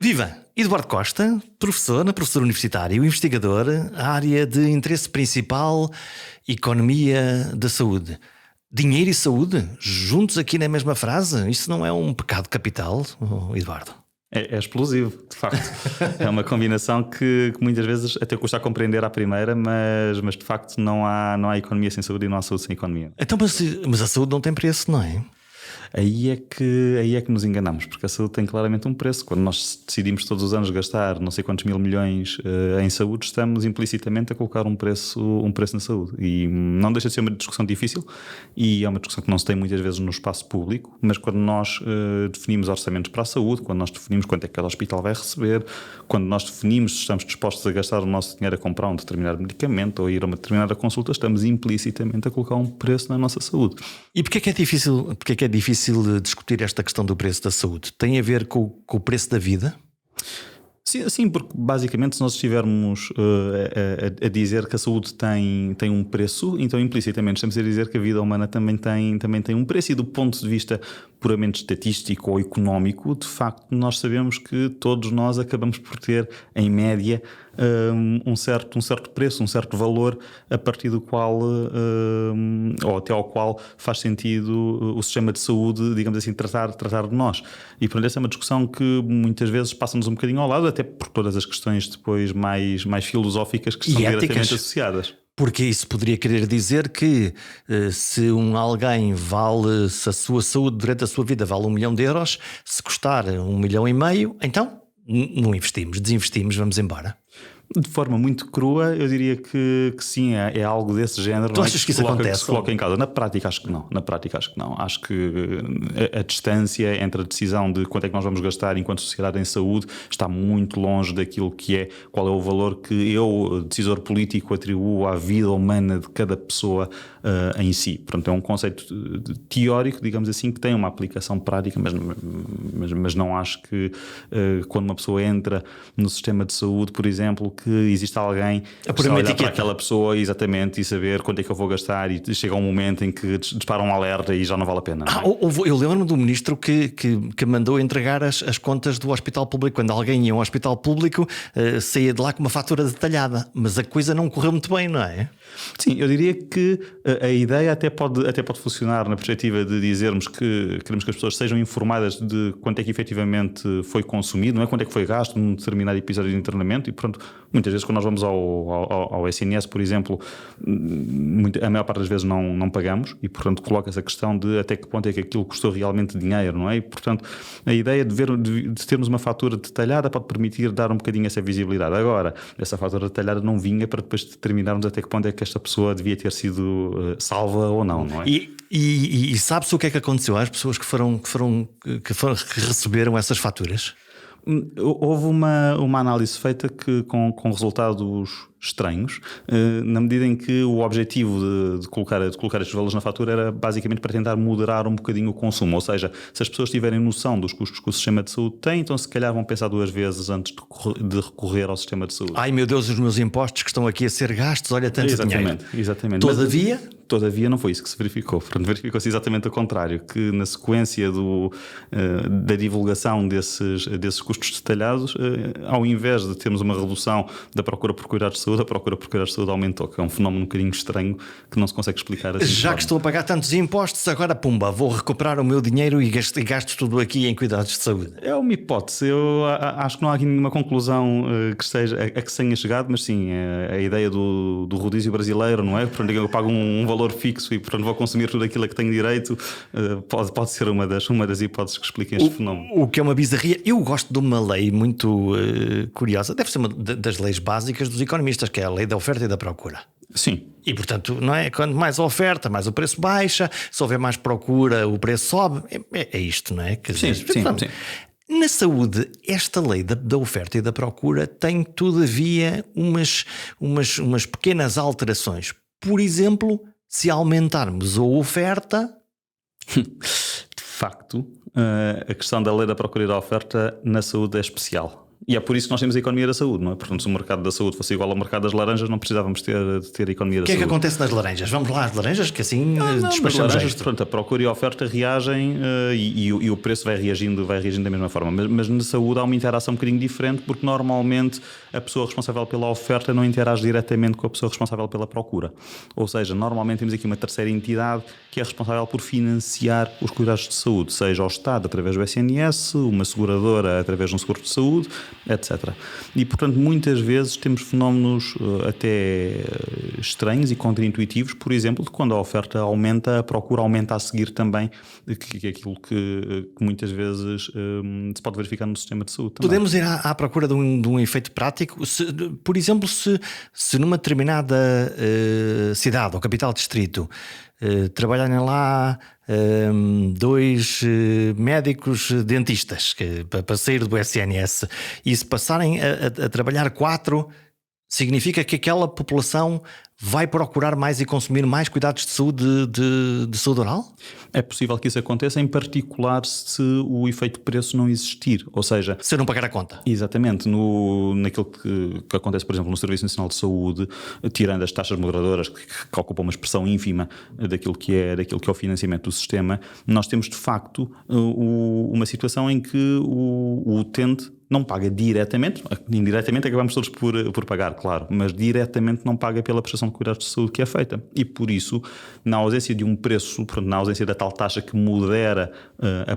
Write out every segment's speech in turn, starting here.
Viva! Eduardo Costa, professor universitário, investigador, área de interesse principal, economia da saúde. Dinheiro e saúde, juntos aqui na mesma frase? Isso não é um pecado capital, Eduardo? É explosivo, de facto. É uma combinação que muitas vezes até custa a compreender à primeira, mas de facto não há economia sem saúde e não há saúde sem economia. Então, mas a saúde não tem preço, não é? Aí é que nos enganamos, porque a saúde tem claramente um preço. Quando nós decidimos todos os anos gastar não sei quantos mil milhões em saúde, estamos implicitamente a colocar um preço na saúde. E não deixa de ser uma discussão difícil, e é uma discussão que não se tem muitas vezes no espaço público, mas quando nós definimos orçamentos para a saúde, quando nós definimos quanto é que cada hospital vai receber, quando nós definimos se estamos dispostos a gastar o nosso dinheiro a comprar um determinado medicamento ou a ir a uma determinada consulta, estamos implicitamente a colocar um preço na nossa saúde. E porquê é difícil discutir esta questão do preço da saúde? Tem a ver com o preço da vida? Sim, porque basicamente se nós estivermos a dizer que a saúde tem um preço, então implicitamente estamos a dizer que a vida humana também tem um preço, e do ponto de vista puramente estatístico ou económico, de facto nós sabemos que todos nós acabamos por ter, em média, um certo preço, um certo valor a partir do qual ou até ao qual faz sentido o sistema de saúde, digamos assim, tratar de nós. E portanto essa é uma discussão que muitas vezes passa-nos um bocadinho ao lado, até por todas as questões depois mais filosóficas que estão diretamente associadas. Porque isso poderia querer dizer que se se a sua saúde durante a sua vida vale 1 milhão de euros, se custar 1,5 milhão, então não investimos, desinvestimos, vamos embora. De forma muito crua, eu diria que sim, é algo desse género. Tu achas que isso acontece? Que se coloca em causa. Na prática acho que não. Acho que a distância entre a decisão de quanto é que nós vamos gastar enquanto sociedade em saúde está muito longe daquilo que é, qual é o valor que eu, decisor político, atribuo à vida humana de cada pessoa em si. Portanto, é um conceito teórico, digamos assim, que tem uma aplicação prática, mas não acho que quando uma pessoa entra no sistema de saúde, por exemplo, que existe alguém a olhar para aquela pessoa exatamente e saber quanto é que eu vou gastar, e chega um momento em que dispara um alerta e já não vale a pena. Eu lembro-me do ministro que mandou entregar as contas do hospital público. Quando alguém ia a um hospital público, saía de lá com uma fatura detalhada, mas a coisa não correu muito bem, não é? Sim, eu diria que a ideia até pode funcionar na perspectiva de dizermos que queremos que as pessoas sejam informadas de quanto é que efetivamente foi consumido, não é? Quanto é que foi gasto num determinado episódio de internamento. E portanto, muitas vezes quando nós vamos ao SNS, por exemplo, a maior parte das vezes não pagamos, e portanto coloca-se a questão de até que ponto é que aquilo custou realmente dinheiro, não é? E portanto a ideia de termos uma fatura detalhada pode permitir dar um bocadinho essa visibilidade. Agora, essa fatura detalhada não vinha para depois determinarmos até que ponto é que esta pessoa devia ter sido salva ou não é? E sabe-se o que é que aconteceu às pessoas que receberam essas faturas? Houve uma análise feita com resultados estranhos, na medida em que o objetivo de colocar estes valores na fatura era basicamente para tentar moderar um bocadinho o consumo. Ou seja, se as pessoas tiverem noção dos custos que o sistema de saúde tem, então se calhar vão pensar 2 vezes antes de recorrer ao sistema de saúde. Ai meu Deus, os meus impostos que estão aqui a ser gastos, olha tanto dinheiro. Exatamente. Todavia não foi isso que se verificou. Portanto, verificou-se exatamente o contrário, que na sequência da divulgação desses custos detalhados, ao invés de termos uma redução da procura por cuidados de saúde, a procura por cuidados de saúde aumentou, que é um fenómeno um bocadinho estranho que não se consegue explicar assim. Já que estou a pagar tantos impostos, agora pumba, vou recuperar o meu dinheiro e gasto tudo aqui em cuidados de saúde. É uma hipótese. Eu acho que não há aqui nenhuma conclusão que se tenha chegado, mas sim, a ideia do rodízio brasileiro, não é? Portanto, eu pago um valor fixo e portanto vou consumir tudo aquilo a que tenho direito. Pode ser uma das hipóteses que expliquem este fenómeno. O que é uma bizarria. Eu gosto de uma lei muito curiosa, deve ser uma das leis básicas dos economistas, que é a lei da oferta e da procura. Sim. E portanto, não é? Quanto mais a oferta, mais o preço baixa. Se houver mais procura, o preço sobe. É isto, não é? Sim. Na saúde, esta lei da oferta e da procura tem todavia umas pequenas alterações. Por exemplo, se aumentarmos a oferta... De facto, a questão da lei da procura e da oferta na saúde é especial. E é por isso que nós temos a economia da saúde, não é? Portanto, se o mercado da saúde fosse igual ao mercado das laranjas, não precisávamos ter a economia da saúde. O que é que acontece nas laranjas? Vamos lá às laranjas, que assim despachamos laranjas, isto. portanto, a procura e a oferta reagem e o preço vai reagindo da mesma forma. Mas na saúde há uma interação um bocadinho diferente, porque normalmente a pessoa responsável pela oferta não interage diretamente com a pessoa responsável pela procura. Ou seja, normalmente temos aqui uma terceira entidade que é responsável por financiar os cuidados de saúde, seja o Estado através do SNS, uma seguradora através de um seguro de saúde, etc. E, portanto, muitas vezes temos fenómenos até estranhos e contraintuitivos, por exemplo, de quando a oferta aumenta, a procura aumenta a seguir também, que é aquilo que muitas vezes se pode verificar no sistema de saúde também. Podemos ir à procura de um efeito prático? Por exemplo, se numa determinada cidade ou capital distrito trabalharem lá 2 médicos dentistas para sair do SNS e se passarem a trabalhar 4, significa que aquela população vai procurar mais e consumir mais cuidados de saúde, de saúde oral? É possível que isso aconteça, em particular se o efeito preço não existir, ou seja... Se eu não pagar a conta. Exatamente. Naquilo que acontece, por exemplo, no Serviço Nacional de Saúde, tirando as taxas moderadoras, que ocupam uma expressão ínfima daquilo que é o financiamento do sistema, nós temos, de facto, uma situação em que o utente não paga diretamente, indiretamente acabamos todos por pagar, claro, mas diretamente não paga pela prestação de cuidados de saúde que é feita. E por isso, na ausência de um preço, na ausência da tal taxa que modera a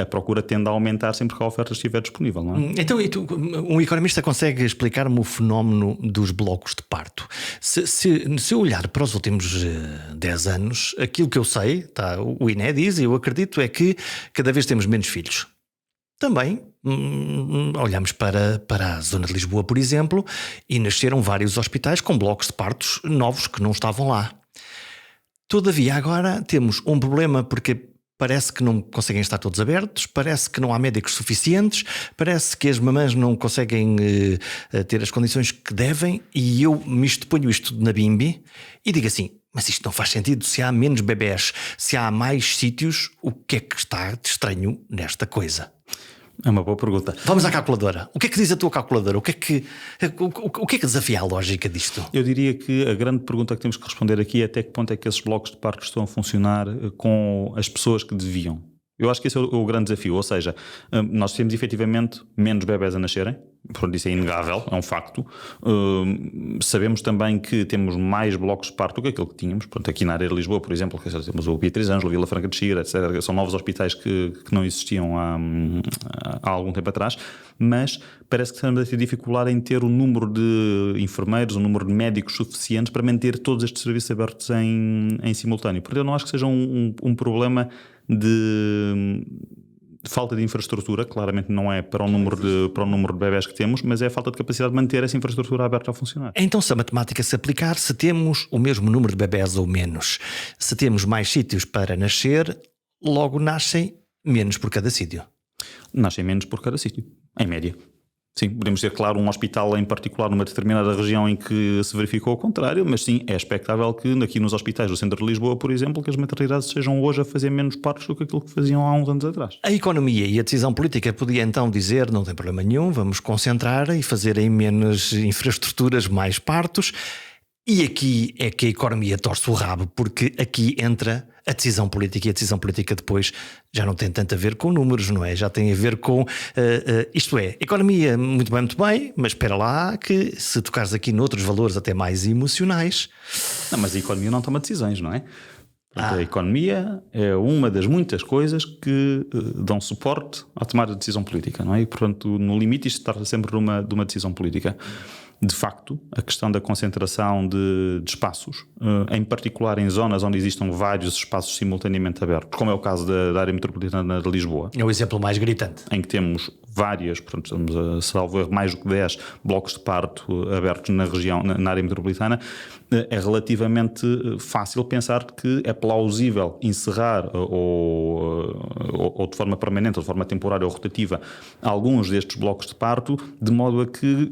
procura tende a aumentar sempre que a oferta estiver disponível, não é? Então, um economista consegue explicar-me o fenómeno dos blocos de parto? Se eu olhar para os últimos 10 anos, aquilo que eu sei, o INE diz, e eu acredito, é que cada vez temos menos filhos. Também olhamos para a zona de Lisboa, por exemplo, e nasceram vários hospitais com blocos de partos novos que não estavam lá. Todavia, agora temos um problema porque parece que não conseguem estar todos abertos, parece que não há médicos suficientes, parece que as mamãs não conseguem ter as condições que devem, e eu ponho isto na bimbi e digo assim: mas isto não faz sentido. Se há menos bebés, se há mais sítios, o que é que está de estranho nesta coisa? É uma boa pergunta. Vamos à calculadora. O que é que diz a tua calculadora? O que é que desafia a lógica disto? Eu diria que a grande pergunta que temos que responder aqui é até que ponto é que esses blocos de parto estão a funcionar com as pessoas que deviam. Eu acho que esse é o grande desafio, ou seja, nós temos efetivamente menos bebés a nascerem, portanto isso é inegável, é um facto. Sabemos também que temos mais blocos de parto do que aquilo que tínhamos, portanto aqui na área de Lisboa, por exemplo, temos o Beatriz Ângelo, Vila Franca de Xira, etc. São novos hospitais que não existiam há algum tempo atrás, mas parece que estamos a ter dificuldade em ter o número de enfermeiros, o número de médicos suficientes para manter todos estes serviços abertos em simultâneo. Portanto, eu não acho que seja um problema de falta de infraestrutura, claramente não é para o número de bebés que temos, mas é a falta de capacidade de manter essa infraestrutura aberta a funcionar. Então, se a matemática se aplicar, se temos o mesmo número de bebés ou menos, se temos mais sítios para nascer, logo nascem menos por cada sítio. Nascem menos por cada sítio, em média. Sim, podemos ter, claro, um hospital em particular numa determinada região em que se verificou o contrário, mas sim, é expectável que aqui nos hospitais do centro de Lisboa, por exemplo, que as maternidades sejam hoje a fazer menos partos do que aquilo que faziam há uns anos atrás. A economia e a decisão política podia então dizer: não tem problema nenhum, vamos concentrar e fazer em menos infraestruturas mais partos. E aqui é que a economia torce o rabo, porque aqui entra a decisão política, e a decisão política depois já não tem tanto a ver com números, não é? Já tem a ver com, isto é, economia muito bem, mas espera lá que se tocares aqui noutros valores até mais emocionais... Não, mas a economia não toma decisões, não é? A economia é uma das muitas coisas que dão suporte à tomada de decisão política, não é? E, portanto, no limite isto trata sempre de uma decisão política. De facto, a questão da concentração de espaços, em particular em zonas onde existam vários espaços simultaneamente abertos, como é o caso da área metropolitana de Lisboa. É o exemplo mais gritante. Em que temos várias, portanto, estamos a salvo mais do que 10 blocos de parto abertos na região, na área metropolitana. É relativamente fácil pensar que é plausível encerrar ou de forma permanente ou de forma temporária ou rotativa alguns destes blocos de parto, de modo a que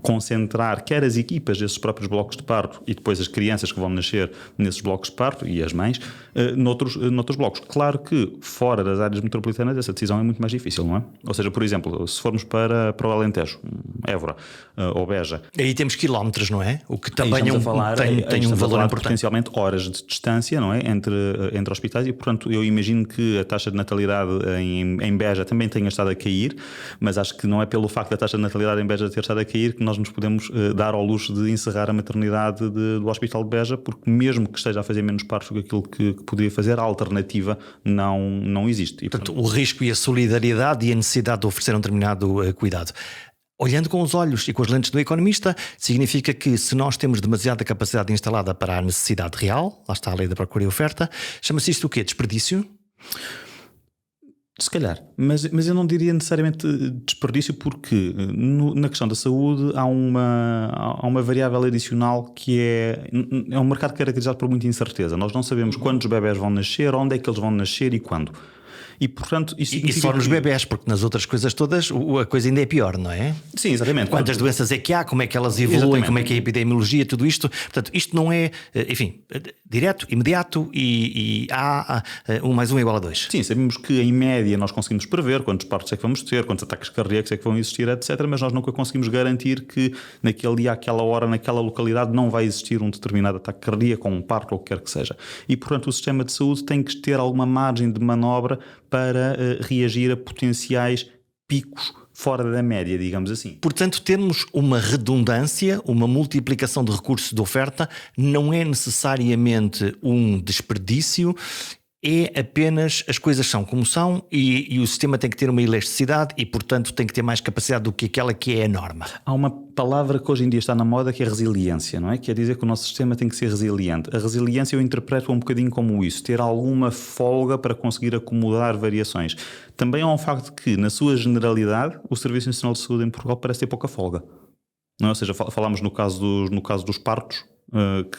concentrar quer as equipas desses próprios blocos de parto e depois as crianças que vão nascer nesses blocos de parto e as mães noutros blocos. Claro que fora das áreas metropolitanas essa decisão é muito mais difícil, não é? Ou seja, por exemplo, se formos para o Alentejo, Évora ou Beja. Aí temos quilómetros, não é? O que também tem um valor importante. Potencialmente horas de distância, não é? Entre hospitais, e portanto eu imagino que a taxa de natalidade em Beja também tenha estado a cair, mas acho que não é pelo facto da taxa de natalidade em Beja ter estado a cair que nós nos podemos dar ao luxo de encerrar a maternidade do Hospital de Beja, porque mesmo que esteja a fazer menos partos do que aquilo que poderia fazer, a alternativa não existe. E, portanto, o risco e a solidariedade e a necessidade de oferecer um determinado cuidado. Olhando com os olhos e com as lentes do economista, significa que se nós temos demasiada capacidade instalada para a necessidade real, lá está a lei da procura e oferta, chama-se isto o quê? Desperdício? Se calhar, mas eu não diria necessariamente desperdício, porque na questão da saúde há uma variável adicional que é um mercado caracterizado por muita incerteza. Nós não sabemos quantos bebés vão nascer, onde é que eles vão nascer e quando. E, portanto, isso só nos bebés, porque nas outras coisas todas a coisa ainda é pior, não é? Sim, exatamente. Quantas doenças é que há, como é que elas evoluem, exatamente. Como é que é a epidemiologia, tudo isto. Portanto, isto não é, enfim, direto, imediato e há 1 mais 1 igual a 2. Sim, sabemos que em média nós conseguimos prever quantos partos é que vamos ter, quantos ataques cardíacos é que vão existir, etc. Mas nós nunca conseguimos garantir que naquele dia, àquela hora, naquela localidade não vai existir um determinado ataque cardíaco ou um parto ou o que quer que seja. E, portanto, o sistema de saúde tem que ter alguma margem de manobra para reagir a potenciais picos fora da média, digamos assim. Portanto, termos uma redundância, uma multiplicação de recursos de oferta, não é necessariamente um desperdício, é apenas as coisas são como são e o sistema tem que ter uma elasticidade e, portanto, tem que ter mais capacidade do que aquela que é a norma. Há uma palavra que hoje em dia está na moda que é resiliência, não é? Quer dizer que o nosso sistema tem que ser resiliente. A resiliência eu interpreto um bocadinho como isso, ter alguma folga para conseguir acomodar variações. Também há um facto que, na sua generalidade, o Serviço Nacional de Saúde em Portugal parece ter pouca folga. Não é? Ou seja, falámos no caso dos partos,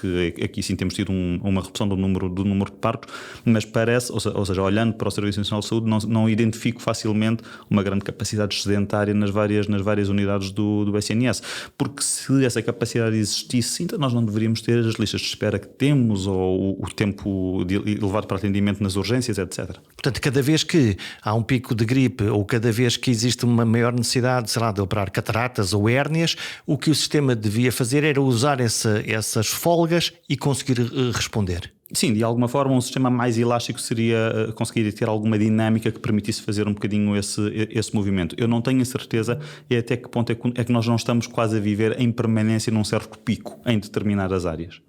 que aqui sim temos tido uma redução do número de partos, mas parece, ou seja, olhando para o Serviço Nacional de Saúde, não identifico facilmente uma grande capacidade excedentária nas várias unidades do SNS, porque se essa capacidade existisse, então nós não deveríamos ter as listas de espera que temos ou o tempo elevado para atendimento nas urgências, etc. Portanto, cada vez que há um pico de gripe ou cada vez que existe uma maior necessidade, sei lá, de operar cataratas ou hérnias, o que o sistema devia fazer era usar essas folgas e conseguir responder. Sim, de alguma forma um sistema mais elástico seria conseguir ter alguma dinâmica que permitisse fazer um bocadinho esse movimento. Eu não tenho a certeza até que ponto é que nós não estamos quase a viver em permanência num certo pico em determinadas áreas.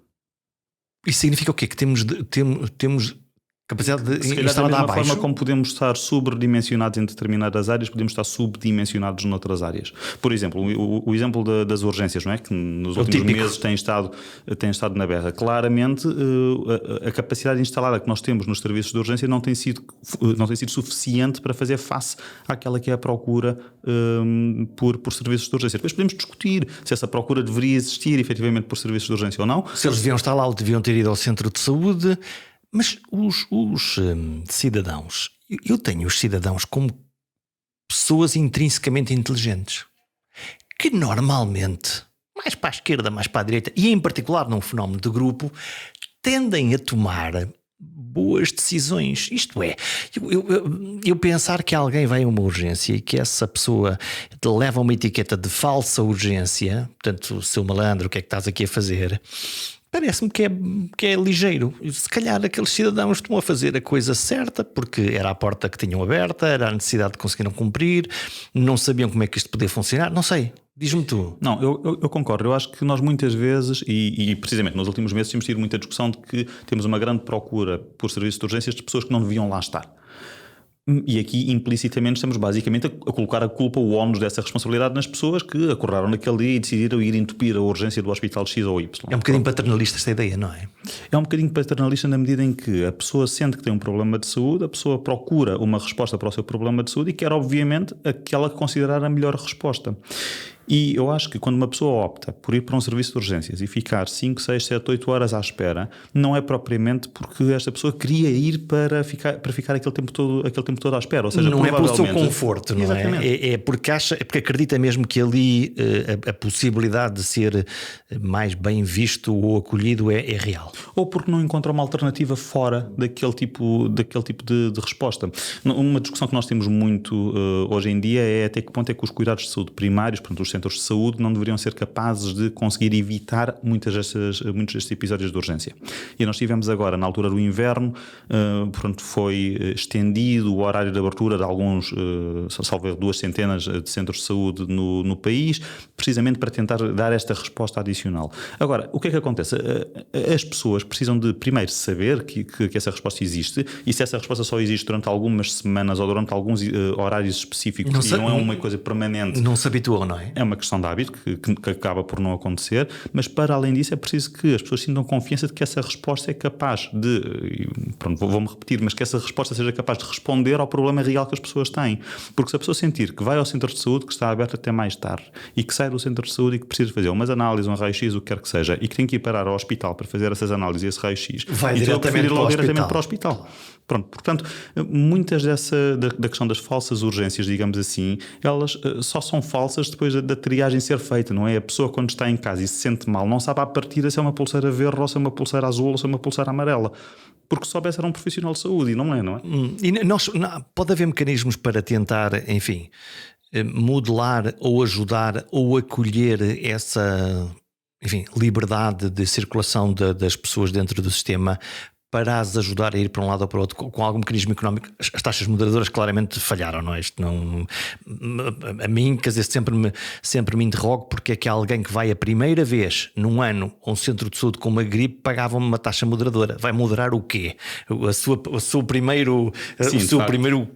Isso significa o quê? Que temos capacidade de instalada abaixo? Da mesma forma como podemos estar sobredimensionados em determinadas áreas, podemos estar subdimensionados noutras áreas. Por exemplo, o exemplo das urgências, não é? Que nos últimos meses tem estado na berra. Claramente, a capacidade instalada que nós temos nos serviços de urgência não tem sido suficiente para fazer face àquela que é a procura por serviços de urgência. Depois podemos discutir se essa procura deveria existir efetivamente por serviços de urgência ou não. Se eles deviam estar lá ou deviam ter ido ao centro de saúde. Mas os cidadãos, eu tenho os cidadãos como pessoas intrinsecamente inteligentes, que normalmente, mais para a esquerda, mais para a direita, e em particular num fenómeno de grupo, tendem a tomar boas decisões. Isto é, eu pensar que alguém vai a uma urgência e que essa pessoa te leva uma etiqueta de falsa urgência, portanto, seu malandro, o que é que estás aqui a fazer? Parece-me que é ligeiro. Se calhar aqueles cidadãos estão a fazer a coisa certa porque era a porta que tinham aberta, era a necessidade que conseguiram cumprir, não sabiam como é que isto podia funcionar, não sei. Diz-me tu. Não, eu concordo. Eu acho que nós muitas vezes, e precisamente nos últimos meses, temos tido muita discussão de que temos uma grande procura por serviços de urgências de pessoas que não deviam lá estar. E aqui implicitamente estamos basicamente a colocar a culpa, o ónus dessa responsabilidade nas pessoas que acordaram naquele dia e decidiram ir entupir a urgência do hospital X ou Y. É um bocadinho paternalista esta ideia, não é? É um bocadinho paternalista na medida em que a pessoa sente que tem um problema de saúde, a pessoa procura uma resposta para o seu problema de saúde e quer obviamente aquela que considerar a melhor resposta. E eu acho que quando uma pessoa opta por ir para um serviço de urgências e ficar 5, 6, 7, 8 horas à espera, não é propriamente porque esta pessoa queria ir para ficar aquele tempo todo à espera. Ou seja, não é pelo seu conforto, não Exatamente. é? É porque acredita mesmo que ali a possibilidade de ser mais bem visto ou acolhido é real. Ou porque não encontra uma alternativa fora daquele tipo de resposta. Uma discussão que nós temos muito hoje em dia é até que ponto é que os cuidados de saúde primários, portanto os centros de saúde, não deveriam ser capazes de conseguir evitar muitos destes episódios de urgência. E nós tivemos agora, na altura do inverno, portanto foi estendido o horário de abertura de alguns, salvo 2 centenas de centros de saúde no país, precisamente para tentar dar esta resposta adicional. Agora, o que é que acontece? As pessoas precisam de primeiro saber que essa resposta existe, e se essa resposta só existe durante algumas semanas ou durante alguns horários específicos, não é uma coisa permanente. Não se habituam, não é? É uma questão de hábito que acaba por não acontecer, mas para além disso é preciso que as pessoas sintam confiança de que essa resposta é capaz de, pronto, vou-me repetir, mas que essa resposta seja capaz de responder ao problema real que as pessoas têm. Porque se a pessoa sentir que vai ao centro de saúde, que está aberto até mais tarde, e que sai do centro de saúde e que precisa fazer umas análises, um raio-x, o que quer que seja, e que tem que ir parar ao hospital para fazer essas análises e esse raio-x, vai e diretamente para o hospital. Pronto, portanto, muitas da questão das falsas urgências, digamos assim, elas só são falsas depois da triagem ser feita, não é? A pessoa quando está em casa e se sente mal não sabe à partida se é uma pulseira verde ou se é uma pulseira azul ou se é uma pulseira amarela. Porque se soubesse era um profissional de saúde e não é? E pode haver mecanismos para tentar, enfim, modelar ou ajudar ou acolher essa, enfim, liberdade de circulação das pessoas dentro do sistema, para as ajudar a ir para um lado ou para o outro com algum mecanismo económico. As taxas moderadoras claramente falharam, não é? Isto não, a mim, quer dizer, sempre me interrogo porque é que alguém que vai a primeira vez num ano a um centro de saúde com uma gripe pagava uma taxa moderadora. Vai moderar o quê? O seu primeiro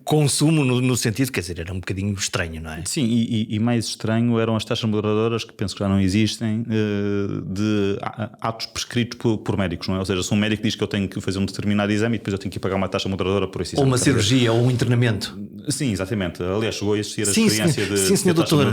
consumo no sentido, quer dizer, era um bocadinho estranho, não é? Sim, e mais estranho eram as taxas moderadoras, que penso que já não existem, de atos prescritos por médicos, não é? Ou seja, se um médico diz que eu tenho que fazer um determinado exame e depois eu tenho que pagar uma taxa moderadora por esse exame. Ou uma cirurgia, ou um internamento. Sim, exatamente. Aliás, chegou a existir a experiência de senhor doutor,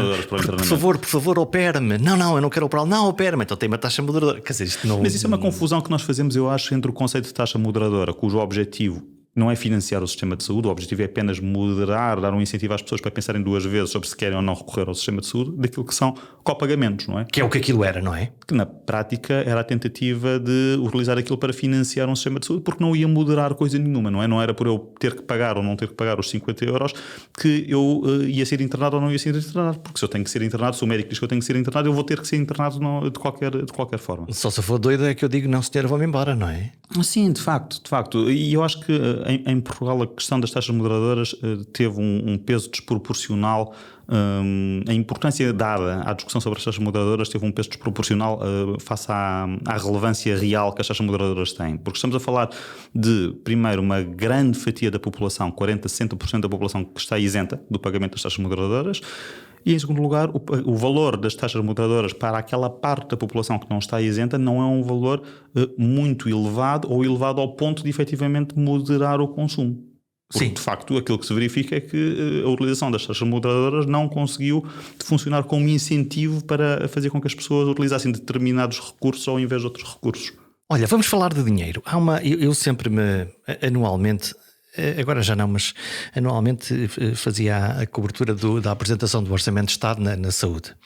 por favor, opera-me. Não, eu não quero operar. Não, opera-me. Então tem uma taxa moderadora. Quer dizer, isto não... Mas isso é uma confusão que nós fazemos, eu acho, entre o conceito de taxa moderadora, cujo objetivo não é financiar o sistema de saúde, o objetivo é apenas moderar, dar um incentivo às pessoas para pensarem 2 vezes sobre se querem ou não recorrer ao sistema de saúde, daquilo que são copagamentos, não é? Que é o que aquilo era, não é? Que na prática era a tentativa de utilizar aquilo para financiar um sistema de saúde, porque não ia moderar coisa nenhuma, não é? Não era por eu ter que pagar ou não ter que pagar os 50 euros que eu ia ser internado ou não ia ser internado, porque se eu tenho que ser internado, se o médico diz que eu tenho que ser internado, eu vou ter que ser internado de qualquer forma. Só se for doido é que eu digo, não, senhor, vou-me embora, não é? Sim, de facto. E eu acho que em Portugal a questão das taxas moderadoras teve um peso desproporcional. A importância dada à discussão sobre as taxas moderadoras teve um peso desproporcional face à relevância real que as taxas moderadoras têm. Porque estamos a falar de, primeiro, uma grande fatia da população, 40%, 60% da população que está isenta do pagamento das taxas moderadoras. E, em segundo lugar, o valor das taxas moderadoras para aquela parte da população que não está isenta não é um valor muito elevado ou elevado ao ponto de efetivamente moderar o consumo. Porque, sim, de facto, aquilo que se verifica é que a utilização das taxas moderadoras não conseguiu funcionar como incentivo para fazer com que as pessoas utilizassem determinados recursos ao invés de outros recursos. Olha, vamos falar de dinheiro. Eu sempre anualmente... Agora já não, mas anualmente fazia a cobertura da apresentação do Orçamento de Estado na saúde.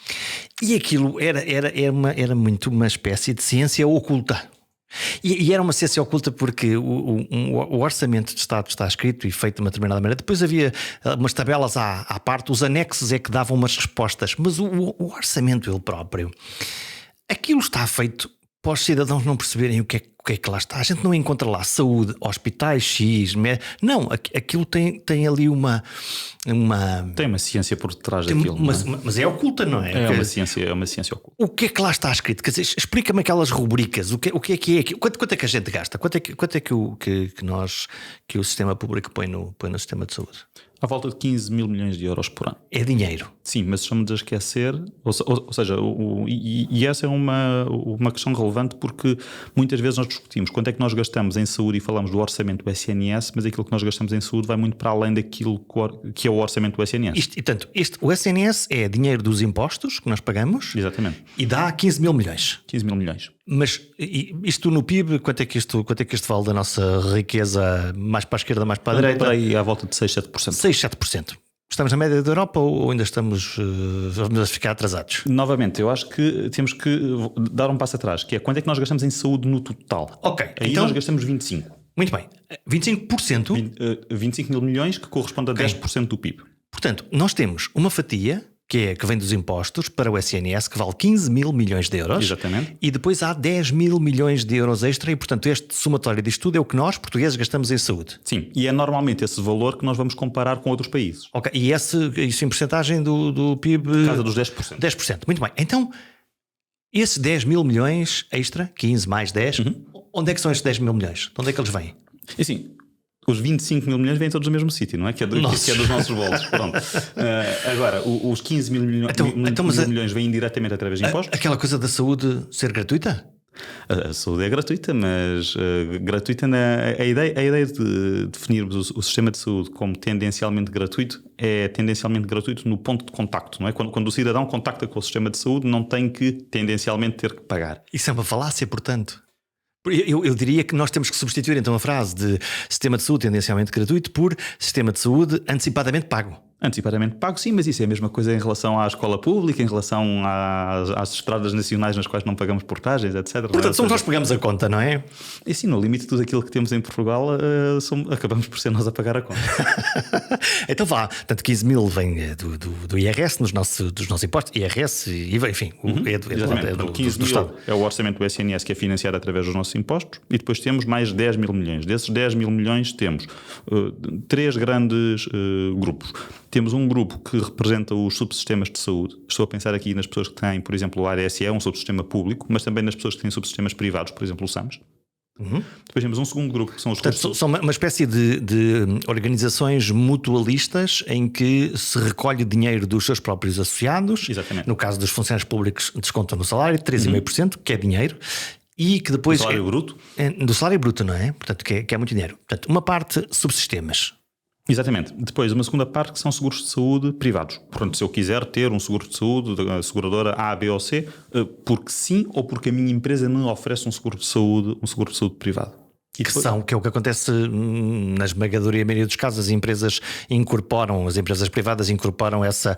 E aquilo era muito uma espécie de ciência oculta. E era uma ciência oculta porque o Orçamento de Estado está escrito e feito de uma determinada maneira. Depois havia umas tabelas à parte, os anexos é que davam umas respostas. Mas o orçamento ele próprio, aquilo está feito para os cidadãos não perceberem o que é que lá está. A gente não encontra lá saúde, hospitais, X, não, aquilo tem ali uma... Tem uma ciência por detrás daquilo. Mas é oculta, não é? É uma ciência oculta. O que é que lá está escrito? Quer dizer, explica-me aquelas rubricas. O que é que é? Quanto é que a gente gasta? Quanto é que o sistema público põe no sistema de saúde? À volta de 15 mil milhões de euros por ano. É dinheiro. Sim, mas estamos a esquecer, ou seja, e essa é uma questão relevante porque muitas vezes nós discutimos quanto é que nós gastamos em saúde e falamos do orçamento do SNS, mas aquilo que nós gastamos em saúde vai muito para além daquilo que é o orçamento do SNS. O SNS é dinheiro dos impostos que nós pagamos. Exatamente. E dá 15 mil milhões. 15 mil milhões. Mas isto no PIB, quanto é que isto vale da nossa riqueza, mais para a esquerda, mais para a direita? Para aí à volta de 6, 7%. 6-7%. Estamos na média da Europa ou ainda estamos a ficar atrasados? Novamente, eu acho que temos que dar um passo atrás, que é quanto é que nós gastamos em saúde no total. Ok. Aí então, nós gastamos 25. Muito bem. 25%? 25 mil milhões, que corresponde a 10% do PIB. Portanto, nós temos uma fatia que vem dos impostos para o SNS, que vale 15 mil milhões de euros. Exatamente. E depois há 10 mil milhões de euros extra e, portanto, este somatório disto tudo é o que nós, portugueses, gastamos em saúde. Sim, e é normalmente esse valor que nós vamos comparar com outros países. Ok, e isso em porcentagem do PIB? Casa dos 10%. 10%, muito bem. Então, esses 10 mil milhões extra, 15 mais 10, onde é que são estes 10 mil milhões? De onde é que eles vêm? E assim, os 25 mil milhões vêm todos do mesmo sítio, não é? Que é dos nossos bolsos. Pronto. Agora, os 15 mil milhões vêm diretamente através de impostos. Aquela coisa da saúde ser gratuita? A saúde é gratuita, mas gratuita a ideia de definirmos o sistema de saúde como tendencialmente gratuito é tendencialmente gratuito no ponto de contacto, não é? Quando o cidadão contacta com o sistema de saúde, não tem que tendencialmente ter que pagar. Isso é uma falácia, portanto. Eu diria que nós temos que substituir então a frase de sistema de saúde tendencialmente gratuito por sistema de saúde antecipadamente pago. Antecipadamente pago, sim, mas isso é a mesma coisa em relação à escola pública, em relação às estradas nacionais nas quais não pagamos portagens, etc. Portanto, somos nós que pagamos a conta, não é? E sim, no limite de tudo aquilo que temos em Portugal, acabamos por ser nós a pagar a conta. Então vá, tanto 15 mil vem do IRS, dos nossos impostos, IRS, IVA, enfim, do 15 mil Estado. É o orçamento do SNS que é financiado através dos nossos impostos e depois temos mais 10 mil milhões. Desses 10 mil milhões temos três grandes grupos. Temos um grupo que representa os subsistemas de saúde. Estou a pensar aqui nas pessoas que têm, por exemplo, o ADSE, um subsistema público, mas também nas pessoas que têm subsistemas privados, por exemplo, o SAMS. Depois temos um segundo grupo que são os... Portanto, são uma espécie de organizações mutualistas em que se recolhe dinheiro dos seus próprios associados. Exatamente. No caso dos funcionários públicos, descontam no salário 3,5%, que é dinheiro. E que depois... Do salário bruto? Do salário bruto, não é? Portanto, que é muito dinheiro. Portanto, uma parte subsistemas. Exatamente. Depois, uma segunda parte que são seguros de saúde privados. Portanto, se eu quiser ter um seguro de saúde da seguradora A, B ou C, porque sim ou porque a minha empresa me oferece um seguro de saúde privado. Que é o que acontece na esmagadora maioria dos casos. As empresas privadas incorporam essa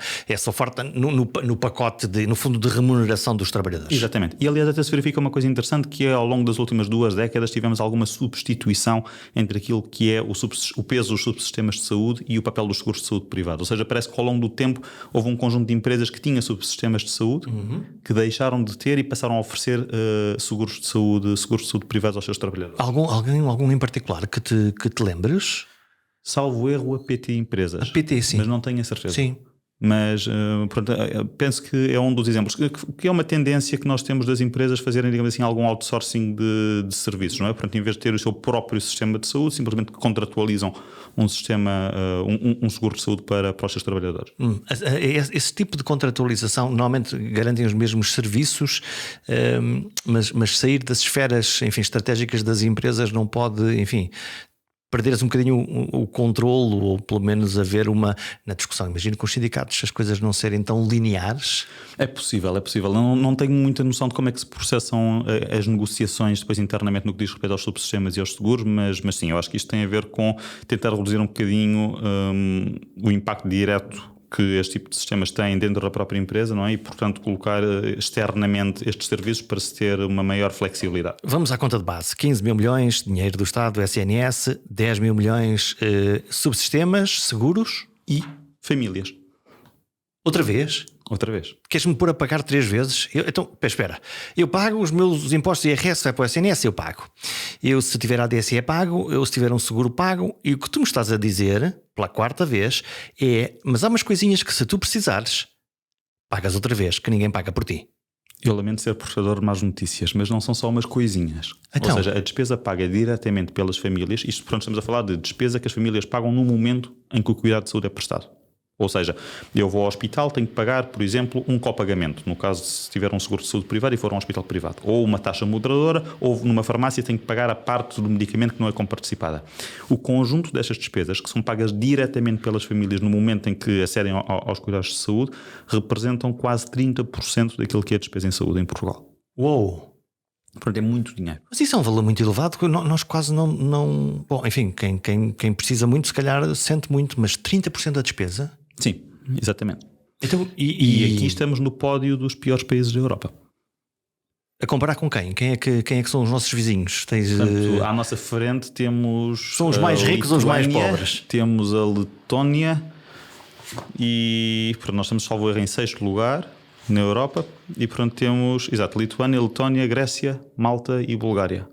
oferta no pacote, no fundo de remuneração dos trabalhadores. Exatamente. E aliás até se verifica uma coisa interessante, que é ao longo das últimas 2 décadas tivemos alguma substituição entre aquilo que é o peso dos subsistemas de saúde e o papel dos seguros de saúde privados. Ou seja, parece que ao longo do tempo houve um conjunto de empresas que tinham subsistemas de saúde que deixaram de ter e passaram a oferecer seguros de saúde privados aos seus trabalhadores. Algum em particular que te lembres? Salvo erro, a PT Empresas. A PT, sim. Mas não tenho a certeza. Sim. Mas pronto, penso que é um dos exemplos, que é uma tendência que nós temos das empresas fazerem, digamos assim, algum outsourcing de serviços, não é? Portanto, em vez de ter o seu próprio sistema de saúde, simplesmente contratualizam um sistema, um seguro de saúde para os seus trabalhadores. Esse tipo de contratualização normalmente garantem os mesmos serviços, mas sair das esferas, enfim, estratégicas das empresas não pode, enfim, perderes um bocadinho o controlo, ou pelo menos haver na discussão. Imagino com os sindicatos as coisas não serem tão lineares. É possível. Não tenho muita noção de como é que se processam as negociações depois internamente no que diz respeito aos subsistemas e aos seguros, mas sim, eu acho que isto tem a ver com tentar reduzir um bocadinho o impacto direto que este tipo de sistemas têm dentro da própria empresa, não é? E, portanto, colocar externamente estes serviços para se ter uma maior flexibilidade. Vamos à conta de base. 15 mil milhões, dinheiro do Estado, SNS, 10 mil milhões, subsistemas, seguros e famílias. Outra vez? Outra vez. Queres-me pôr a pagar 3 vezes? Então, espera. Eu pago os meus impostos de IRS, vai para o SNS, eu pago. Eu, se tiver ADSE, pago. Eu, se tiver um seguro, pago. E o que tu me estás a dizer, pela 4ª vez, mas há umas coisinhas que, se tu precisares, pagas outra vez, que ninguém paga por ti. Eu lamento ser portador de más notícias, mas não são só umas coisinhas. Então. Ou seja, a despesa paga diretamente pelas famílias. Isto, pronto, estamos a falar de despesa que as famílias pagam no momento em que o cuidado de saúde é prestado. Ou seja, eu vou ao hospital, tenho que pagar, por exemplo, um copagamento. No caso, se tiver um seguro de saúde privado e for a um hospital privado. Ou uma taxa moderadora, ou numa farmácia tenho que pagar a parte do medicamento que não é comparticipada. O conjunto destas despesas, que são pagas diretamente pelas famílias no momento em que acedem aos cuidados de saúde, representam quase 30% daquilo que é a despesa em saúde em Portugal. Uou! Portanto, é muito dinheiro. Mas isso é um valor muito elevado que nós quase não... Bom, enfim, quem precisa muito, se calhar sente muito, mas 30% da despesa? Sim, exatamente. Então, E aqui estamos no pódio dos piores países da Europa. A comparar com quem? Quem é que são os nossos vizinhos? Portanto, à nossa frente temos... São os mais ricos ou os mais pobres? Temos a Letónia e nós estamos, salvo erro, em 6º lugar na Europa. E pronto, temos, exato, Lituânia, Letónia, Grécia, Malta e Bulgária.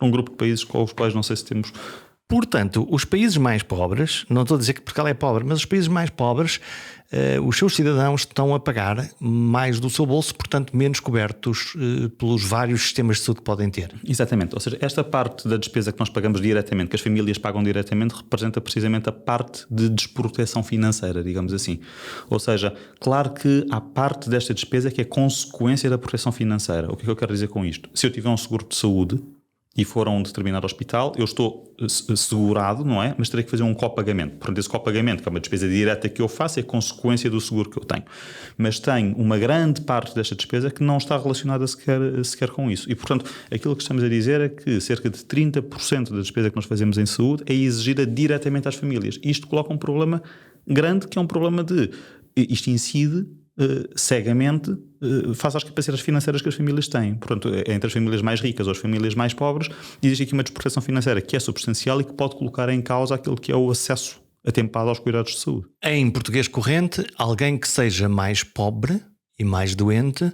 Um grupo de países com os quais não sei se temos... Portanto, os países mais pobres, não estou a dizer que Portugal é pobre, mas os países mais pobres, os seus cidadãos estão a pagar mais do seu bolso, portanto menos cobertos pelos vários sistemas de saúde que podem ter. Exatamente, ou seja, esta parte da despesa que nós pagamos diretamente, que as famílias pagam diretamente, representa precisamente a parte de desproteção financeira, digamos assim. Ou seja, claro que há parte desta despesa que é consequência da proteção financeira. O que é que eu quero dizer com isto? Se eu tiver um seguro de saúde e for a um determinado hospital, eu estou segurado, não é? Mas terei que fazer um copagamento. Portanto, esse copagamento, que é uma despesa direta que eu faço, é consequência do seguro que eu tenho. Mas tenho uma grande parte desta despesa que não está relacionada sequer com isso. E, portanto, aquilo que estamos a dizer é que cerca de 30% da despesa que nós fazemos em saúde é exigida diretamente às famílias. Isto coloca um problema grande, que é um problema de... Isto incide cegamente face às capacidades financeiras que as famílias têm. Portanto, entre as famílias mais ricas ou as famílias mais pobres, existe aqui uma desproteção financeira que é substancial e que pode colocar em causa aquilo que é o acesso atempado aos cuidados de saúde. Em português corrente, alguém que seja mais pobre e mais doente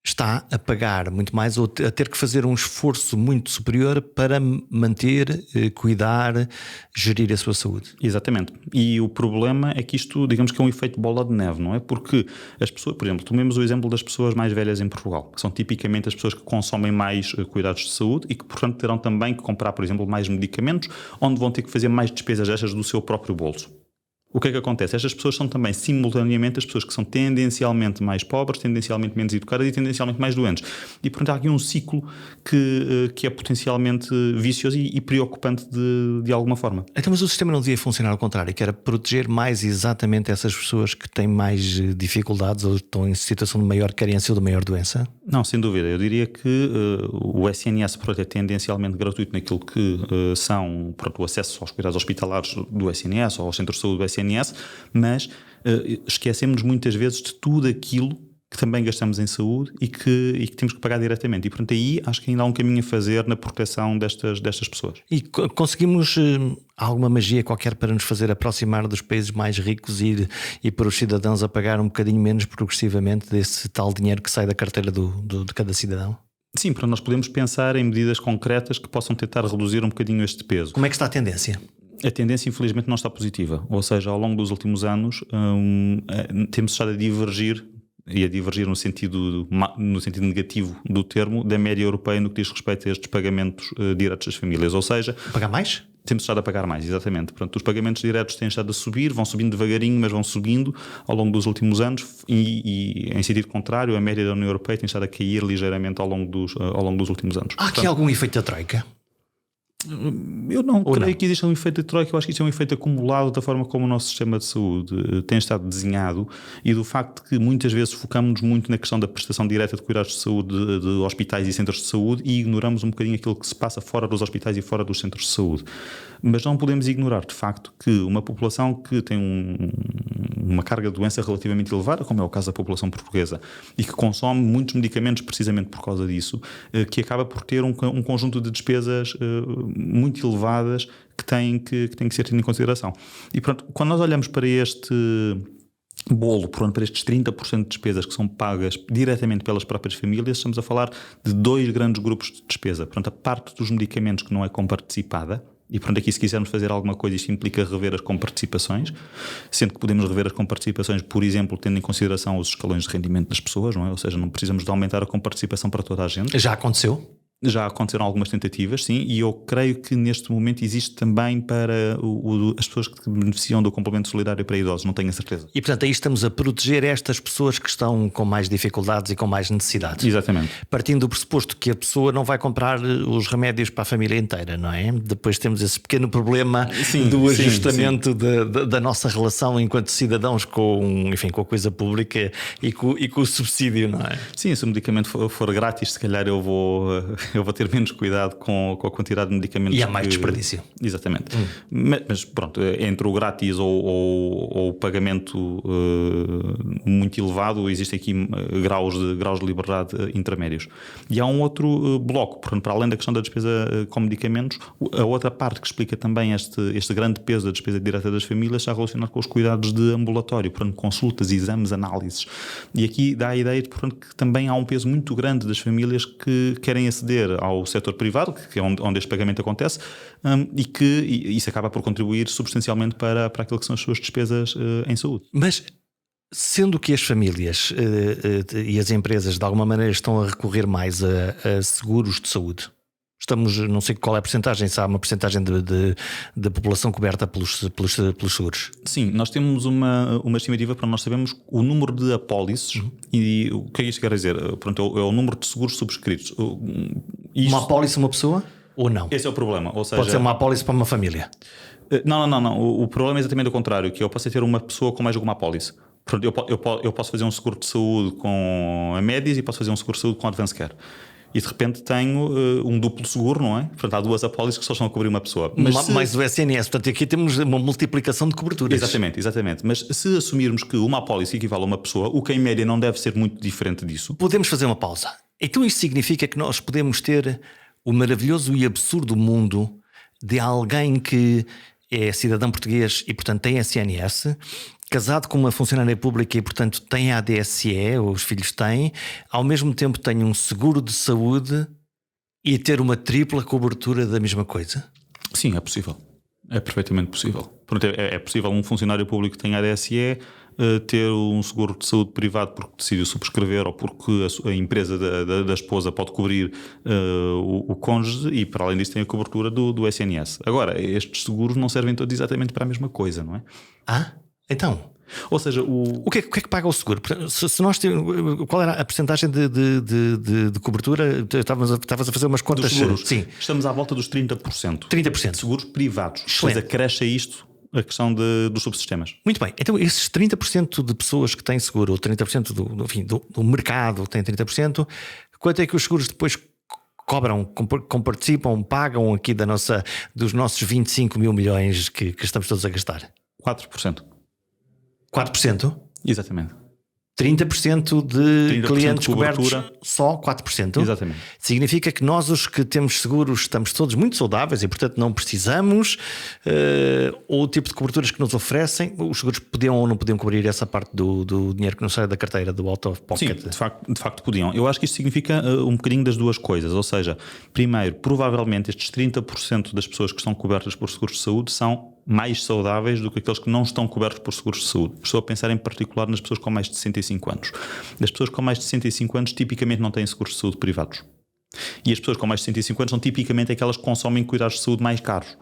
está a pagar muito mais ou a ter que fazer um esforço muito superior para manter, cuidar, gerir a sua saúde. Exatamente. E o problema é que isto, digamos que é um efeito bola de neve, não é? Porque as pessoas, por exemplo, tomemos o exemplo das pessoas mais velhas em Portugal, que são tipicamente as pessoas que consomem mais cuidados de saúde e que, portanto, terão também que comprar, por exemplo, mais medicamentos, onde vão ter que fazer mais despesas destas do seu próprio bolso. O que é que acontece? Estas pessoas são também, simultaneamente, as pessoas que são tendencialmente mais pobres, tendencialmente menos educadas e tendencialmente mais doentes. E, portanto, há aqui um ciclo que é potencialmente vicioso e preocupante de alguma forma. Então, mas o sistema não devia funcionar ao contrário, que era proteger mais exatamente essas pessoas que têm mais dificuldades ou estão em situação de maior carência ou de maior doença? Não, sem dúvida. Eu diria que o SNS, portanto, é tendencialmente gratuito naquilo que são, portanto, o acesso aos cuidados hospitalares do SNS ou aos centros de saúde do SNS, mas esquecemos muitas vezes de tudo aquilo que também gastamos em saúde e que temos que pagar diretamente. E, portanto, aí acho que ainda há um caminho a fazer na proteção destas pessoas. E conseguimos alguma magia qualquer para nos fazer aproximar dos países mais ricos e para os cidadãos a pagar um bocadinho menos progressivamente desse tal dinheiro que sai da carteira de cada cidadão? Sim, para nós podemos pensar em medidas concretas que possam tentar reduzir um bocadinho este peso. Como é que está a tendência? A tendência, infelizmente, não está positiva. Ou seja, ao longo dos últimos anos, temos estado a divergir, e a divergir no sentido negativo do termo, da média europeia no que diz respeito a estes pagamentos diretos das famílias. Ou seja... Pagar mais? Temos estado a pagar mais, exatamente. Portanto, os pagamentos diretos têm estado a subir, vão subindo devagarinho, mas vão subindo ao longo dos últimos anos e em sentido contrário, a média da União Europeia tem estado a cair ligeiramente ao longo dos últimos anos. Há aqui algum efeito da troika? Eu não creio que exista um efeito de troika. Eu acho que isto é um efeito acumulado da forma como o nosso sistema de saúde tem estado desenhado e do facto de que muitas vezes focamos-nos muito na questão da prestação direta de cuidados de saúde de hospitais e centros de saúde e ignoramos um bocadinho aquilo que se passa fora dos hospitais e fora dos centros de saúde. Mas não podemos ignorar, de facto, que uma população que tem uma carga de doença relativamente elevada, como é o caso da população portuguesa, e que consome muitos medicamentos precisamente por causa disso, que acaba por ter um conjunto de despesas muito elevadas que têm que ser tido em consideração. E pronto, quando nós olhamos para este bolo, para estes 30% de despesas que são pagas diretamente pelas próprias famílias, estamos a falar de dois grandes grupos de despesa. Portanto, a parte dos medicamentos que não é comparticipada, E portanto aqui, se quisermos fazer alguma coisa, isto implica rever as comparticipações, sendo que podemos rever as comparticipações, por exemplo, tendo em consideração os escalões de rendimento das pessoas, não é? Ou seja, não precisamos de aumentar a comparticipação para toda a gente. Já aconteceu? Já aconteceram algumas tentativas, sim, e eu creio que neste momento existe também para as pessoas que beneficiam do complemento solidário para idosos, não tenho a certeza. E portanto aí estamos a proteger estas pessoas que estão com mais dificuldades e com mais necessidades. Exatamente. Partindo do pressuposto que a pessoa não vai comprar os remédios para a família inteira, não é? Depois temos esse pequeno problema do ajustamento da nossa relação enquanto cidadãos com a coisa pública e com o subsídio, não é? Sim, se o medicamento for grátis, se calhar eu vou ter menos cuidado com a quantidade de medicamentos. E há mais desperdício. Exatamente. Mas pronto, entre o grátis ou o pagamento muito elevado, existem aqui graus de liberdade intermédios. E há um outro bloco, portanto, para além da questão da despesa com medicamentos, a outra parte que explica também este grande peso da despesa direta das famílias está relacionado com os cuidados de ambulatório, portanto, consultas, exames, análises. E aqui dá a ideia de, portanto, que também há um peso muito grande das famílias que querem aceder ao setor privado, que é onde este pagamento acontece, e que isso acaba por contribuir substancialmente para aquilo que são as suas despesas em saúde. Mas sendo que as famílias e as empresas de alguma maneira estão a recorrer mais a seguros de saúde, não sei qual é a percentagem, se há uma percentagem de população coberta pelos seguros. Sim, nós temos uma estimativa para nós sabermos o número de apólices e o que é isto quer dizer? Pronto, é o número de seguros subscritos. Uma apólice uma pessoa ou não? Esse é o problema. Ou seja, pode ser uma apólice para uma família? Não. O problema é exatamente o contrário, que eu posso ter uma pessoa com mais de uma apólice. Portanto, eu posso fazer um seguro de saúde com a Médis e posso fazer um seguro de saúde com a Advance Care. E de repente tenho um duplo seguro, não é? Portanto, há duas apólices que só estão a cobrir uma pessoa. Mais o SNS, portanto, aqui temos uma multiplicação de coberturas. Exatamente. Mas se assumirmos que uma apólice equivale a uma pessoa, o que em média não deve ser muito diferente disso. Podemos fazer uma pausa. Então isto significa que nós podemos ter o maravilhoso e absurdo mundo de alguém que é cidadão português e, portanto, tem SNS, casado com uma funcionária pública e, portanto, tem a ADSE, ou os filhos têm, ao mesmo tempo tem um seguro de saúde e ter uma tripla cobertura da mesma coisa? Sim, é possível. É perfeitamente possível. É possível um funcionário público que tenha ADSE ter um seguro de saúde privado porque decidiu subscrever ou porque a empresa da esposa pode cobrir o cônjuge e, para além disso, tem a cobertura do SNS. Agora, estes seguros não servem todos exatamente para a mesma coisa, não é? Então, ou seja, o que é que paga o seguro? Se nós qual era a percentagem de cobertura? Estavas a fazer umas contas. Dos seguros? Sim. Estamos à volta dos 30%. 30%. De seguros privados. Excelente. Depois acresce a isto a questão dos subsistemas. Muito bem. Então esses 30% de pessoas que têm seguro, ou 30% do mercado tem 30%, quanto é que os seguros depois cobram, comparticipam, pagam aqui dos nossos 25 mil milhões que estamos todos a gastar? 4%. 4%? Exatamente. 30% de 30% clientes de cobertura. cobertos, só 4%? Exatamente. Significa que nós, os que temos seguros, estamos todos muito saudáveis e, portanto, não precisamos, ou o tipo de coberturas que nos oferecem, os seguros podiam ou não podiam cobrir essa parte do dinheiro que não sai da carteira, do out of pocket? Sim, de facto podiam. Eu acho que isto significa um bocadinho das duas coisas, ou seja, primeiro, provavelmente estes 30% das pessoas que estão cobertas por seguros de saúde são mais saudáveis do que aqueles que não estão cobertos por seguros de saúde. Estou a pensar em particular nas pessoas com mais de 65 anos. As pessoas com mais de 65 anos tipicamente não têm seguros de saúde privados. E as pessoas com mais de 65 anos são tipicamente aquelas que consomem cuidados de saúde mais caros.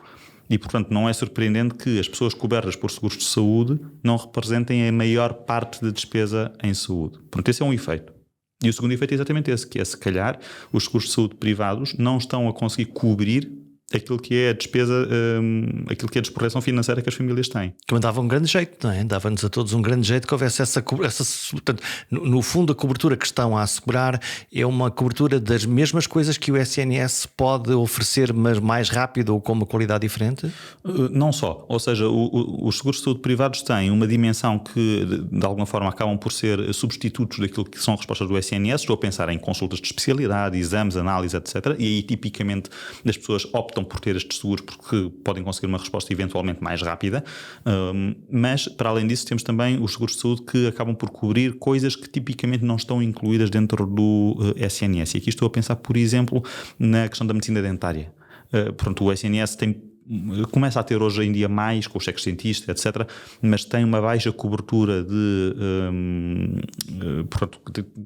E, portanto, não é surpreendente que as pessoas cobertas por seguros de saúde não representem a maior parte da despesa em saúde. Portanto, esse é um efeito. E o segundo efeito é exatamente esse, que é, se calhar, os seguros de saúde privados não estão a conseguir cobrir aquilo que é a despesa, aquilo que é a desproteção financeira que as famílias têm. Que me dava um grande jeito, não é? Dava-nos a todos um grande jeito que houvesse essa portanto, no fundo, a cobertura que estão a assegurar é uma cobertura das mesmas coisas que o SNS pode oferecer, mas mais rápido ou com uma qualidade diferente? Não só. Ou seja, os seguros de saúde privados têm uma dimensão que, de alguma forma, acabam por ser substitutos daquilo que são respostas do SNS. Estou a pensar em consultas de especialidade, exames, análise, etc. E aí, tipicamente, as pessoas optam por ter estes seguros porque podem conseguir uma resposta eventualmente mais rápida, mas para além disso temos também os seguros de saúde que acabam por cobrir coisas que tipicamente não estão incluídas dentro do SNS. E aqui estou a pensar, por exemplo, na questão da medicina dentária. Portanto, o SNS tem começa a ter hoje em dia mais com os cheques dentistas, etc., mas tem uma baixa cobertura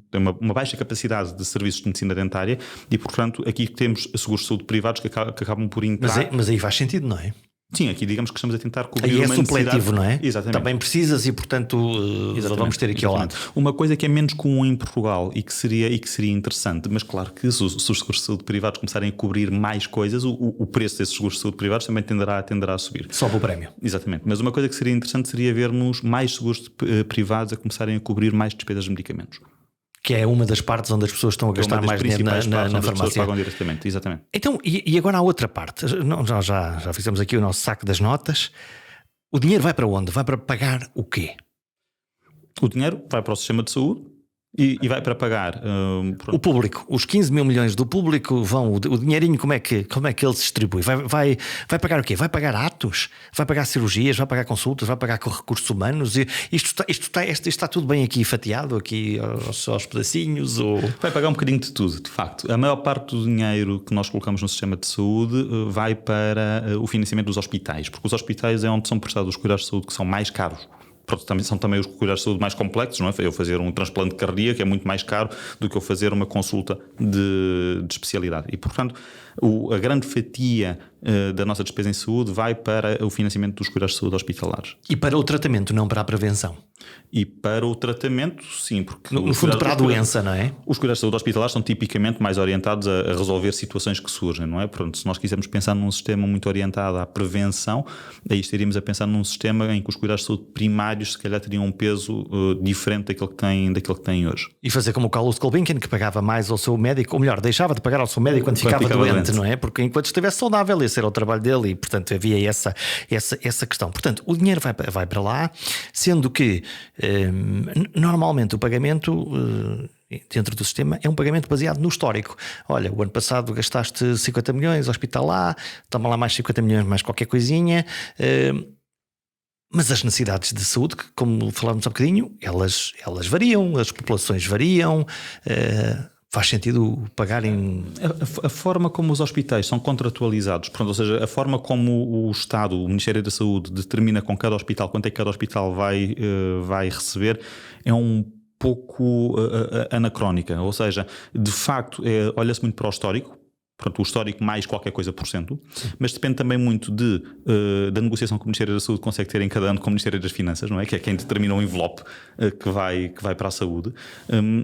tem uma baixa capacidade de serviços de medicina dentária e, portanto, aqui temos seguros de saúde privados que acabam por entrar. Mas aí faz sentido, não é? Sim, aqui digamos que estamos a tentar cobrir aí é uma supletivo, não é? Exatamente. Também precisas e, portanto, vamos ter aqui ao lado. Uma coisa que é menos comum em Portugal e que seria interessante, mas claro que se os seguros de saúde privados começarem a cobrir mais coisas, o preço desses seguros de saúde privados também tenderá a subir. Sobe o prémio. Exatamente. Mas uma coisa que seria interessante seria vermos mais seguros privados a começarem a cobrir mais despesas de medicamentos. Que é uma das partes onde as pessoas estão a gastar mais dinheiro na farmácia. As pessoas pagam diretamente, exatamente. Então, e agora há outra parte. Já fizemos aqui o nosso saco das notas. O dinheiro vai para onde? Vai para pagar o quê? O dinheiro vai para o sistema de saúde e vai para pagar... o público. Os 15 mil milhões do público vão... O dinheirinho, como é que ele se distribui? Vai pagar o quê? Vai pagar atos? Vai pagar cirurgias? Vai pagar consultas? Vai pagar recursos humanos? Isto está tudo bem aqui fatiado? Aqui aos pedacinhos? Ou... Vai pagar um bocadinho de tudo, de facto. A maior parte do dinheiro que nós colocamos no sistema de saúde vai para o financiamento dos hospitais, porque os hospitais é onde são prestados os cuidados de saúde que são mais caros. São também os cuidados de saúde mais complexos, não é? Eu fazer um transplante cardíaco é muito mais caro do que eu fazer uma consulta de especialidade. E, portanto, a grande fatia da nossa despesa em saúde vai para o financiamento dos cuidados de saúde hospitalares. E para o tratamento, não para a prevenção? E para o tratamento, sim, porque... No fundo, para a doença, não é? Os cuidados de saúde hospitalares são tipicamente mais orientados a resolver situações que surgem, não é? Pronto, se nós quisermos pensar num sistema muito orientado à prevenção, aí estaríamos a pensar num sistema em que os cuidados de saúde primários se calhar teriam um peso diferente daquele que têm hoje. E fazer como o Carlos Gulbenkian, que pagava mais ao seu médico, ou melhor, deixava de pagar ao seu médico quando ficava doente, não é? Porque enquanto estivesse saudável, esse era o trabalho dele e, portanto, havia essa questão. Portanto, o dinheiro vai para lá, sendo que normalmente o pagamento dentro do sistema é um pagamento baseado no histórico. Olha, o ano passado gastaste 50 milhões, hospital lá, toma lá mais 50 milhões, mais qualquer coisinha. Mas as necessidades de saúde, como falávamos há bocadinho, elas variam, as populações variam. Faz sentido pagarem... A forma como os hospitais são contratualizados, portanto, ou seja, a forma como o Estado, o Ministério da Saúde, determina com cada hospital quanto é que cada hospital vai receber, é um pouco anacrónica. Ou seja, de facto, olha-se muito para o histórico, portanto, o histórico mais qualquer coisa por cento, mas depende também muito da negociação que o Ministério da Saúde consegue ter em cada ano com o Ministério das Finanças, não é? Que é quem determina o envelope que vai para a saúde,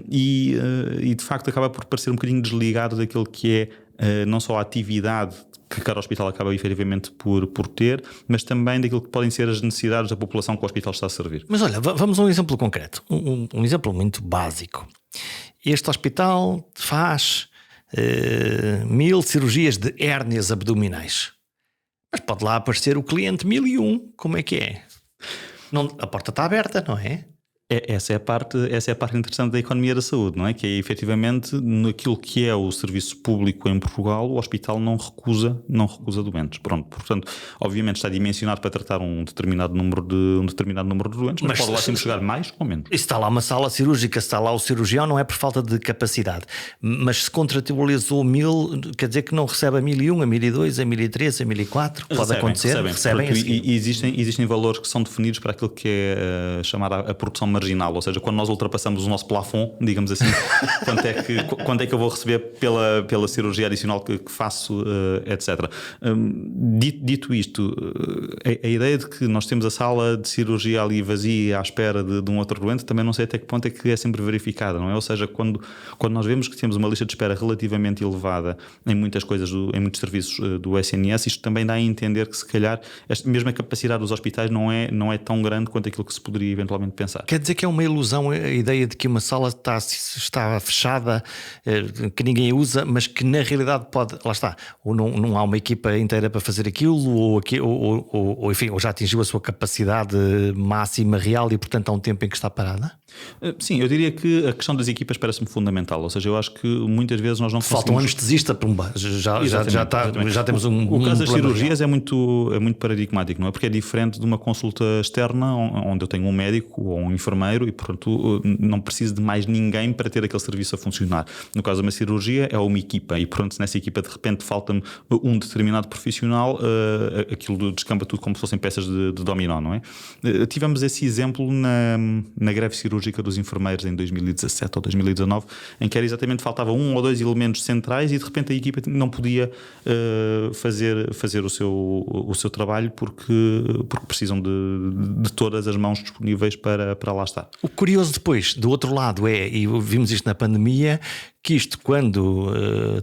e de facto acaba por parecer um bocadinho desligado daquilo que é não só a atividade que cada hospital acaba efetivamente por ter, mas também daquilo que podem ser as necessidades da população que o hospital está a servir. Mas olha, vamos a um exemplo concreto, um exemplo muito básico. Este hospital faz 1000 cirurgias de hérnias abdominais, mas pode lá aparecer o cliente 1001. Como é que é? A porta está aberta, não é? Essa é a parte interessante da economia da saúde, não é? Que é efetivamente naquilo que é o serviço público em Portugal, o hospital não recusa doentes. Pronto, portanto, obviamente está dimensionado para tratar um determinado número de doentes, mas pode lá sempre chegar mais ou menos. Se está lá uma sala cirúrgica, se está lá o cirurgião, não é por falta de capacidade, mas se contratualizou 1000, quer dizer que não recebe a 1001, a 1002, a 1003, a 1004, pode acontecer, recebem e existem valores que são definidos para aquilo que é chamada a produção marginal, ou seja, quando nós ultrapassamos o nosso plafond, digamos assim, quanto é que eu vou receber pela cirurgia adicional que faço, etc. Dito isto, a ideia de que nós temos a sala de cirurgia ali vazia à espera de um outro doente, também não sei até que ponto é que é sempre verificada, não é? Ou seja, quando nós vemos que temos uma lista de espera relativamente elevada em muitas coisas, em muitos serviços do SNS, isto também dá a entender que se calhar mesmo a capacidade dos hospitais não é tão grande quanto aquilo que se poderia eventualmente pensar. Quer dizer que é uma ilusão a ideia de que uma sala está fechada, que ninguém usa, mas que na realidade pode, lá está, ou não há uma equipa inteira para fazer aquilo, ou enfim, ou já atingiu a sua capacidade máxima real e portanto há um tempo em que está parada? Sim, eu diria que a questão das equipas parece-me fundamental, ou seja, eu acho que muitas vezes nós não conseguimos... Falta um anestesista, pumba, já temos o caso das cirurgias é muito paradigmático, não é? Porque é diferente de uma consulta externa onde eu tenho um médico ou um enfermeiro enfermeiro e, portanto, não preciso de mais ninguém para ter aquele serviço a funcionar. No caso de uma cirurgia, é uma equipa e, pronto, se nessa equipa de repente falta-me um determinado profissional, aquilo descamba tudo como se fossem peças de dominó, não é? Tivemos esse exemplo na greve cirúrgica dos enfermeiros em 2017 ou 2019, em que era exatamente, faltava um ou dois elementos centrais e de repente a equipa não podia fazer o seu trabalho porque precisam de todas as mãos disponíveis para lá estar. O curioso depois, do outro lado, e vimos isto na pandemia, que isto quando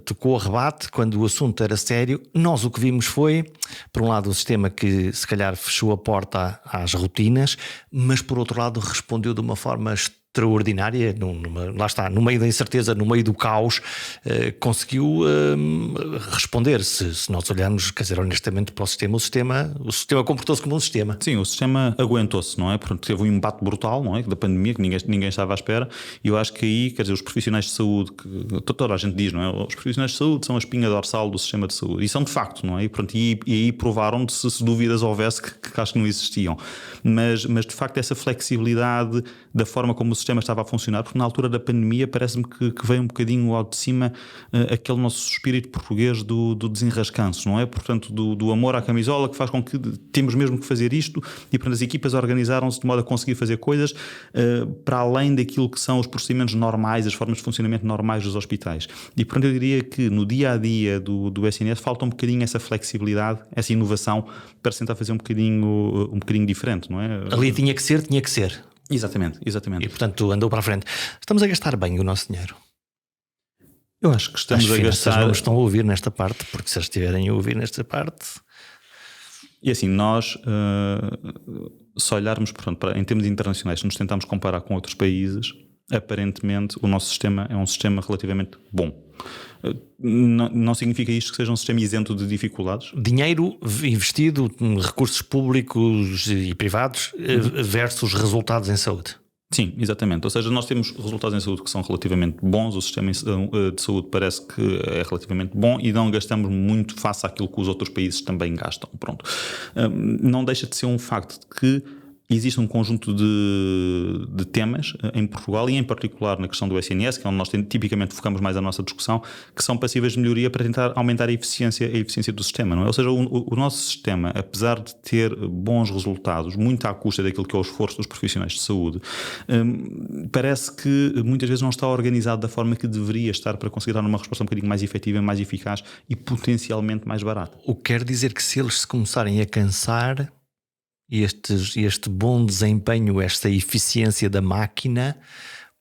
tocou a rebate, quando o assunto era sério, nós o que vimos foi, por um lado, um sistema que se calhar fechou a porta às rotinas, mas por outro lado respondeu de uma forma extraordinária, lá está, no meio da incerteza, no meio do caos, conseguiu responder. Se nós olharmos, quer dizer, honestamente para o sistema comportou-se como um sistema. Sim, o sistema aguentou-se, não é? Porque teve um embate brutal, não é? Da pandemia, que ninguém estava à espera, e eu acho que aí, quer dizer, os profissionais de saúde, que toda a gente diz, não é? Os profissionais de saúde são a espinha dorsal do sistema de saúde, e são de facto, não é? E aí provaram, se dúvidas houvesse, que acho que não existiam. Mas de facto essa flexibilidade da forma como o sistema estava a funcionar, porque na altura da pandemia parece-me que veio um bocadinho ao de cima aquele nosso espírito português do desenrascanço, não é? Portanto, do amor à camisola, que faz com que temos mesmo que fazer isto, e portanto as equipas organizaram-se de modo a conseguir fazer coisas para além daquilo que são os procedimentos normais, as formas de funcionamento normais dos hospitais. E portanto eu diria que no dia-a-dia do SNS falta um bocadinho essa flexibilidade, essa inovação, para se tentar fazer um bocadinho diferente, não é? Ali tinha que ser. Exatamente. E portanto andou para a frente. Estamos a gastar bem o nosso dinheiro. Eu acho que estamos a gastar. Não estão a ouvir nesta parte, porque se eles estiverem a ouvir nesta parte. E assim, nós, se olharmos, portanto, em termos internacionais, se nos tentarmos comparar com outros países, aparentemente o nosso sistema é um sistema relativamente bom. Não significa isto que seja um sistema isento de dificuldades? Dinheiro investido em recursos públicos e privados versus resultados em saúde. Sim, exatamente. Ou seja, nós temos resultados em saúde que são relativamente bons, o sistema de saúde parece que é relativamente bom e não gastamos muito face àquilo que os outros países também gastam. Pronto. Não deixa de ser um facto de que existe um conjunto de temas em Portugal e em particular na questão do SNS, que é onde nós tipicamente focamos mais a nossa discussão, que são passíveis de melhoria para tentar aumentar a eficiência do sistema, não é? Ou seja, o nosso sistema, apesar de ter bons resultados, muito à custa daquilo que é o esforço dos profissionais de saúde, parece que muitas vezes não está organizado da forma que deveria estar para conseguir dar uma resposta um bocadinho mais efetiva, mais eficaz e potencialmente mais barata. O que quer dizer que se eles se começarem a cansar, este bom desempenho, esta eficiência da máquina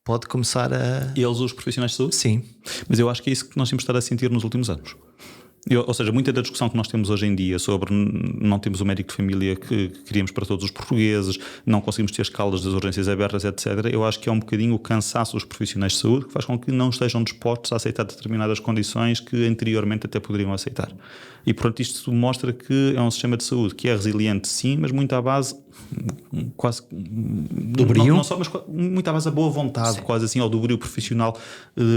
pode começar a... Eles, os profissionais de saúde? Sim. Mas eu acho que é isso que nós temos estado a sentir nos últimos anos. Ou seja, muita da discussão que nós temos hoje em dia sobre não temos o médico de família que queríamos para todos os portugueses, não conseguimos ter escalas das urgências abertas, etc. Eu acho que é um bocadinho o cansaço dos profissionais de saúde que faz com que não estejam dispostos a aceitar determinadas condições que anteriormente até poderiam aceitar. E, portanto, isto mostra que é um sistema de saúde que é resiliente, sim, mas muito à base quase do brio, não só, mas muito à base da boa vontade, sim, quase assim, ou do brio profissional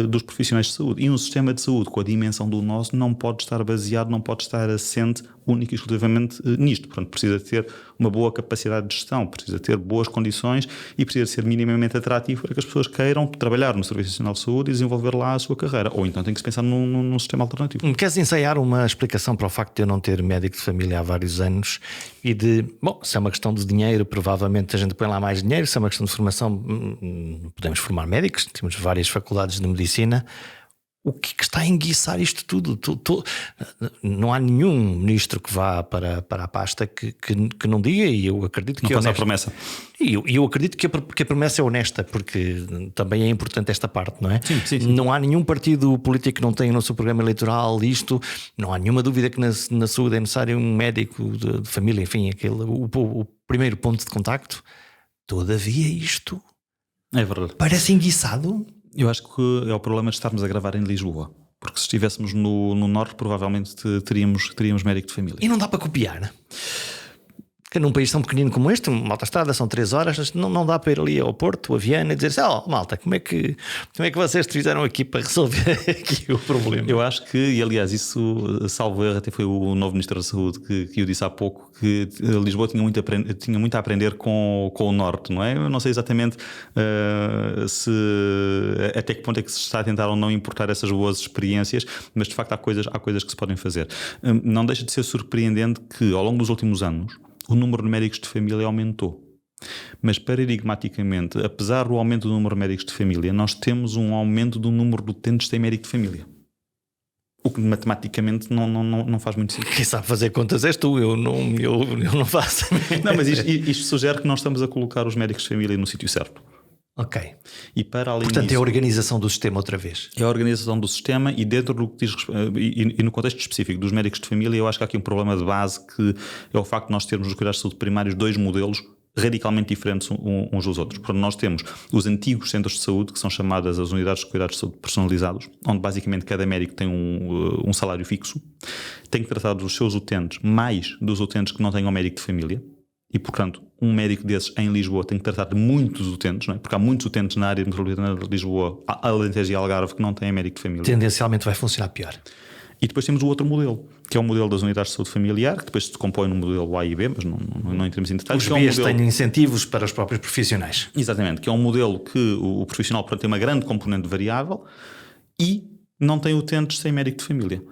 dos profissionais de saúde. E um sistema de saúde com a dimensão do nosso não pode estar baseado, não pode estar assente única e exclusivamente nisto. Portanto, precisa ter uma boa capacidade de gestão, precisa ter boas condições e precisa ser minimamente atrativo para que as pessoas queiram trabalhar no Serviço Nacional de Saúde e desenvolver lá a sua carreira. Ou então tem que se pensar num sistema alternativo. Queres ensaiar uma explicação para o facto de eu não ter médico de família há vários anos e se é uma questão de dinheiro, provavelmente a gente põe lá mais dinheiro, se é uma questão de formação, podemos formar médicos, temos várias faculdades de medicina. O que está a enguiçar isto tudo? Não há nenhum ministro que vá para a pasta que não diga, e eu acredito que não faça a promessa. E eu acredito que a promessa é honesta, porque também é importante esta parte, não é? Sim. Não há nenhum partido político que não tenha no seu programa eleitoral isto, não há nenhuma dúvida que na saúde é necessário um médico de família, enfim, o primeiro ponto de contacto. Todavia isto é verdade. Parece enguiçado. Eu acho que é o problema de estarmos a gravar em Lisboa. Porque se estivéssemos no Norte, provavelmente teríamos médico de família. E não dá para copiar? Que num país tão pequenino como este, uma autoestrada são 3 horas, não dá para ir ali ao Porto, a Viana, e dizer assim, malta, como é que vocês fizeram aqui para resolver aqui o problema? Eu acho que, e aliás, isso, salvo erro, até foi o novo Ministro da Saúde que o disse há pouco, que Lisboa tinha muito a aprender com o Norte, não é? Eu não sei exatamente até que ponto é que se está a tentar ou não importar essas boas experiências, mas de facto há coisas que se podem fazer. Não deixa de ser surpreendente que ao longo dos últimos anos o número de médicos de família aumentou. Mas paradigmaticamente, apesar do aumento do número de médicos de família, nós temos um aumento do número de utentes sem médico de família. O que matematicamente não faz muito sentido. Quem sabe fazer contas és tu, eu não faço. Não, mas isto sugere que nós estamos a colocar os médicos de família no sítio certo. Ok. E para além Portanto, disso, é a organização do sistema outra vez. É a organização do sistema e dentro do que diz e no contexto específico dos médicos de família, eu acho que há aqui um problema de base que é o facto de nós termos nos cuidados de saúde primários 2 modelos radicalmente diferentes uns dos outros. Portanto, nós temos os antigos centros de saúde, que são chamadas as unidades de cuidados de saúde personalizados, onde basicamente cada médico tem um salário fixo, tem que tratar dos seus utentes mais dos utentes que não tenham médico de família. E, portanto, um médico desses em Lisboa tem que tratar de muitos utentes, não é? Porque há muitos utentes na área metropolitana de Lisboa, Alentejo e Algarve, que não têm médico de família. Tendencialmente vai funcionar pior. E depois temos o outro modelo, que é o modelo das unidades de saúde familiar, que depois se decompõe no modelo A e B, mas não entramos em detalhes. Os Bs têm incentivos para os próprios profissionais. Exatamente, que é um modelo que o profissional, portanto, tem uma grande componente variável e não tem utentes sem médico de família.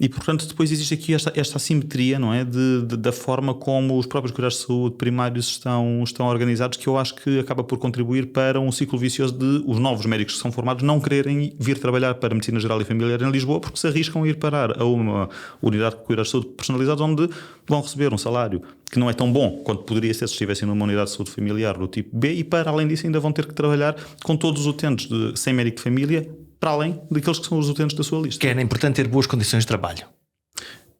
E, portanto, depois existe aqui esta assimetria, não é? Da forma como os próprios cuidados de saúde primários estão organizados, que eu acho que acaba por contribuir para um ciclo vicioso de os novos médicos que são formados não quererem vir trabalhar para a Medicina Geral e Familiar em Lisboa porque se arriscam a ir parar a uma unidade de cuidados de saúde personalizados onde vão receber um salário que não é tão bom quanto poderia ser se estivessem numa unidade de saúde familiar do tipo B e, para além disso, ainda vão ter que trabalhar com todos os utentes sem médico de família, para além daqueles que são os utentes da sua lista. Que é importante ter boas condições de trabalho.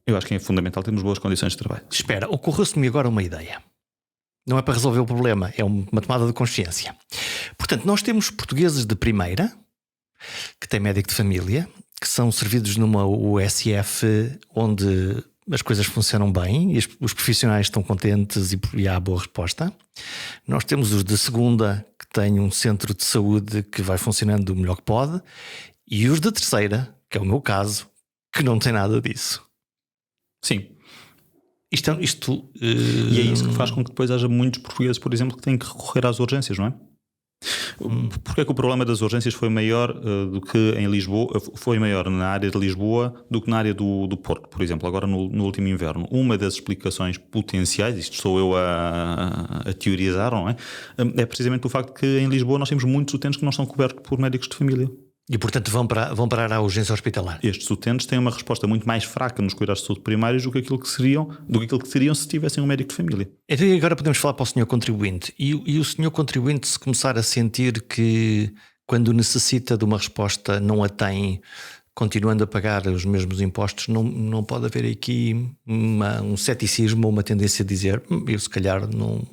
Eu acho que é fundamental termos boas condições de trabalho. Espera, ocorreu-se-me agora uma ideia. Não é para resolver o problema, é uma tomada de consciência. Portanto, nós temos portugueses de primeira, que têm médico de família, que são servidos numa USF onde as coisas funcionam bem e os profissionais estão contentes e há boa resposta. Nós temos os de segunda, que têm um centro de saúde que vai funcionando do melhor que pode, e os de terceira, que é o meu caso, que não tem nada disso. Sim. E é isso que faz com que depois haja muitos portugueses, por exemplo, que têm que recorrer às urgências, não é? Porque é que o problema das urgências foi maior do que em Lisboa, foi maior na área de Lisboa do que na área do Porto, por exemplo, agora no último inverno? Uma das explicações potenciais, isto sou eu a teorizar, não é? É precisamente o facto que em Lisboa nós temos muitos utentes que não são cobertos por médicos de família. E, portanto, vão parar à urgência hospitalar. Estes utentes têm uma resposta muito mais fraca nos cuidados de saúde primários do que aquilo que seriam se tivessem um médico de família. Então, agora podemos falar para o senhor contribuinte. E o senhor contribuinte, se começar a sentir que, quando necessita de uma resposta, não a tem, continuando a pagar os mesmos impostos, não pode haver aqui um ceticismo ou uma tendência a dizer eu, se calhar, não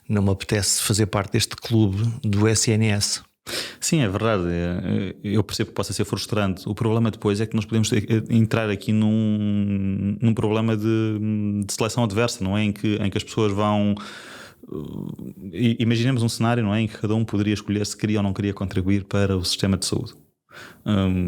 me apetece fazer parte deste clube do SNS. Sim, é verdade. Eu percebo que possa ser frustrante. O problema depois é que nós podemos entrar aqui num problema de seleção adversa, não é? Em que as pessoas vão... Imaginemos um cenário, não é? Em que cada um poderia escolher se queria ou não queria contribuir para o sistema de saúde.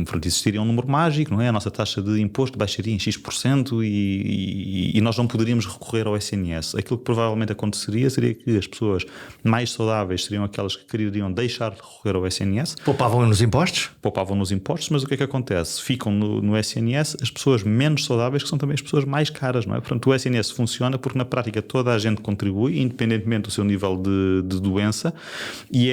Pronto, existiria um número mágico, não é? A nossa taxa de imposto baixaria em X% e nós não poderíamos recorrer ao SNS. Aquilo que provavelmente aconteceria seria que as pessoas mais saudáveis seriam aquelas que queriam deixar de recorrer ao SNS. Poupavam nos impostos? Poupavam nos impostos, mas o que é que acontece? Ficam no SNS as pessoas menos saudáveis, que são também as pessoas mais caras, não é? Portanto, o SNS funciona porque na prática toda a gente contribui, independentemente do seu nível de doença, e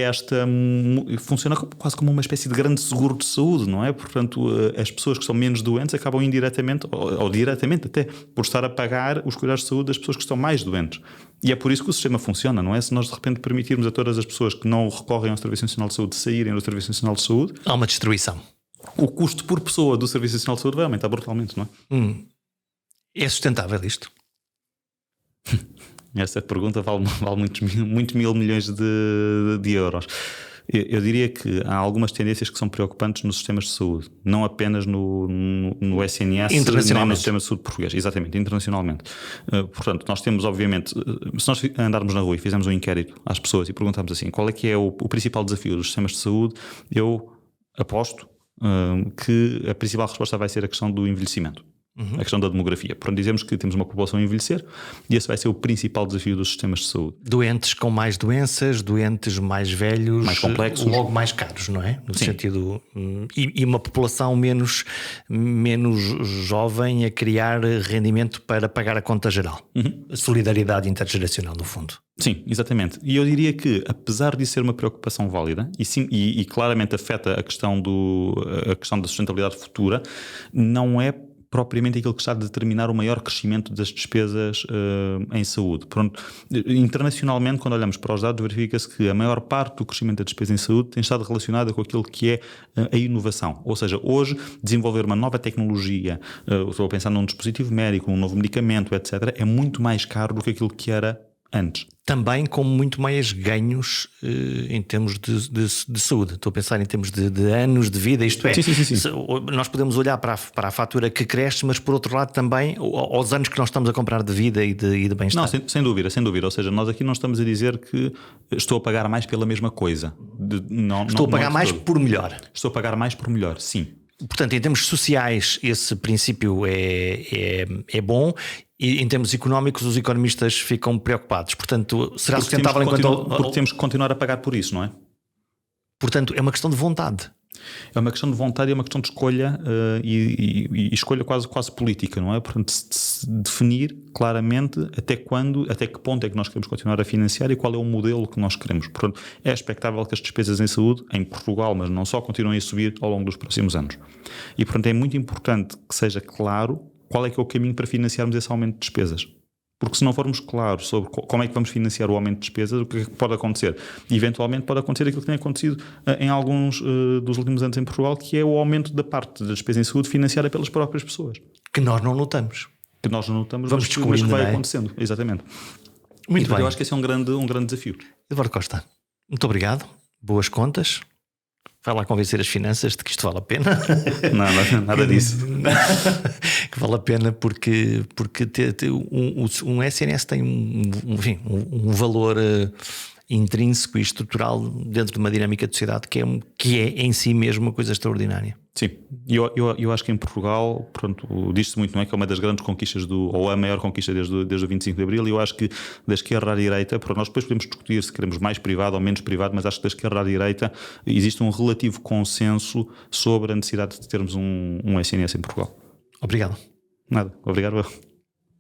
funciona quase como uma espécie de grande seguro de saúde, não é? Portanto, as pessoas que são menos doentes acabam indiretamente ou diretamente até por estar a pagar os cuidados de saúde das pessoas que estão mais doentes. E é por isso que o sistema funciona, não é? Se nós de repente permitirmos a todas as pessoas que não recorrem ao Serviço Nacional de Saúde saírem do Serviço Nacional de Saúde, há uma destruição. O custo por pessoa do Serviço Nacional de Saúde vai aumentar brutalmente, não é? É sustentável isto? Essa pergunta vale muitos mil milhões de euros. Eu diria que há algumas tendências que são preocupantes nos sistemas de saúde, não apenas no SNS, nem no sistema de saúde português, exatamente, internacionalmente. Portanto, nós temos, obviamente, se nós andarmos na rua e fizermos um inquérito às pessoas e perguntarmos assim, qual é que é o principal desafio dos sistemas de saúde, eu aposto que a principal resposta vai ser a questão do envelhecimento. A questão da demografia. Portanto, dizemos que temos uma população a envelhecer e esse vai ser o principal desafio dos sistemas de saúde. Doentes com mais doenças, doentes mais velhos, mais complexos, logo mais caros, não é? No Sim. sentido. E uma população menos jovem a criar rendimento para pagar a conta geral. A solidariedade intergeracional, no fundo. Sim, exatamente. E eu diria que, apesar de ser uma preocupação válida e claramente afeta a questão da sustentabilidade futura, não é propriamente aquilo que está a determinar o maior crescimento das despesas em saúde. Pronto, internacionalmente, quando olhamos para os dados, verifica-se que a maior parte do crescimento da despesa em saúde tem estado relacionada com aquilo que é a inovação. Ou seja, hoje, desenvolver uma nova tecnologia, estou a pensar num dispositivo médico, um novo medicamento, etc., é muito mais caro do que aquilo que era antes. Também com muito mais ganhos em termos de saúde. Estou a pensar em termos de anos de vida, isto é. Sim. Nós podemos olhar para a fatura que cresce, mas por outro lado também aos anos que nós estamos a comprar de vida e de bem-estar. Não, sem dúvida. Ou seja, nós aqui não estamos a dizer que estou a pagar mais pela mesma coisa. Estou a pagar mais por melhor. Estou a pagar mais por melhor, sim. Portanto, em termos sociais, esse princípio é bom. E em termos económicos, os economistas ficam preocupados. Portanto, será sustentável porque temos que continuar a pagar por isso, não é? Portanto, é uma questão de vontade. É uma questão de vontade e é uma questão de escolha e escolha quase política, não é? Portanto, se definir claramente até que ponto é que nós queremos continuar a financiar e qual é o modelo que nós queremos. Portanto, é expectável que as despesas em saúde, em Portugal, mas não só, continuem a subir ao longo dos próximos anos. E, portanto, é muito importante que seja claro qual é que é o caminho para financiarmos esse aumento de despesas. Porque se não formos claros sobre como é que vamos financiar o aumento de despesas, o que é que pode acontecer? Eventualmente pode acontecer aquilo que tem acontecido em alguns dos últimos anos em Portugal, que é o aumento da parte da despesa em saúde financiada pelas próprias pessoas. Que nós não notamos. Vamos descobrir, mas que vai acontecendo. Exatamente. Muito bem. Eu acho que esse é um grande desafio. Eduardo Costa, muito obrigado. Boas contas. Vai lá convencer as finanças de que isto vale a pena. Nada disso. Que vale a pena porque um SNS tem um valor intrínseco e estrutural dentro de uma dinâmica de sociedade que é em si mesmo uma coisa extraordinária. Sim, eu acho que em Portugal, pronto, diz-se muito, não é, que é uma das grandes conquistas ou a maior conquista desde o 25 de Abril, e eu acho que da esquerda à direita, nós depois podemos discutir se queremos mais privado ou menos privado, mas acho que da esquerda à direita existe um relativo consenso sobre a necessidade de termos um SNS em Portugal. Obrigado. Nada, obrigado.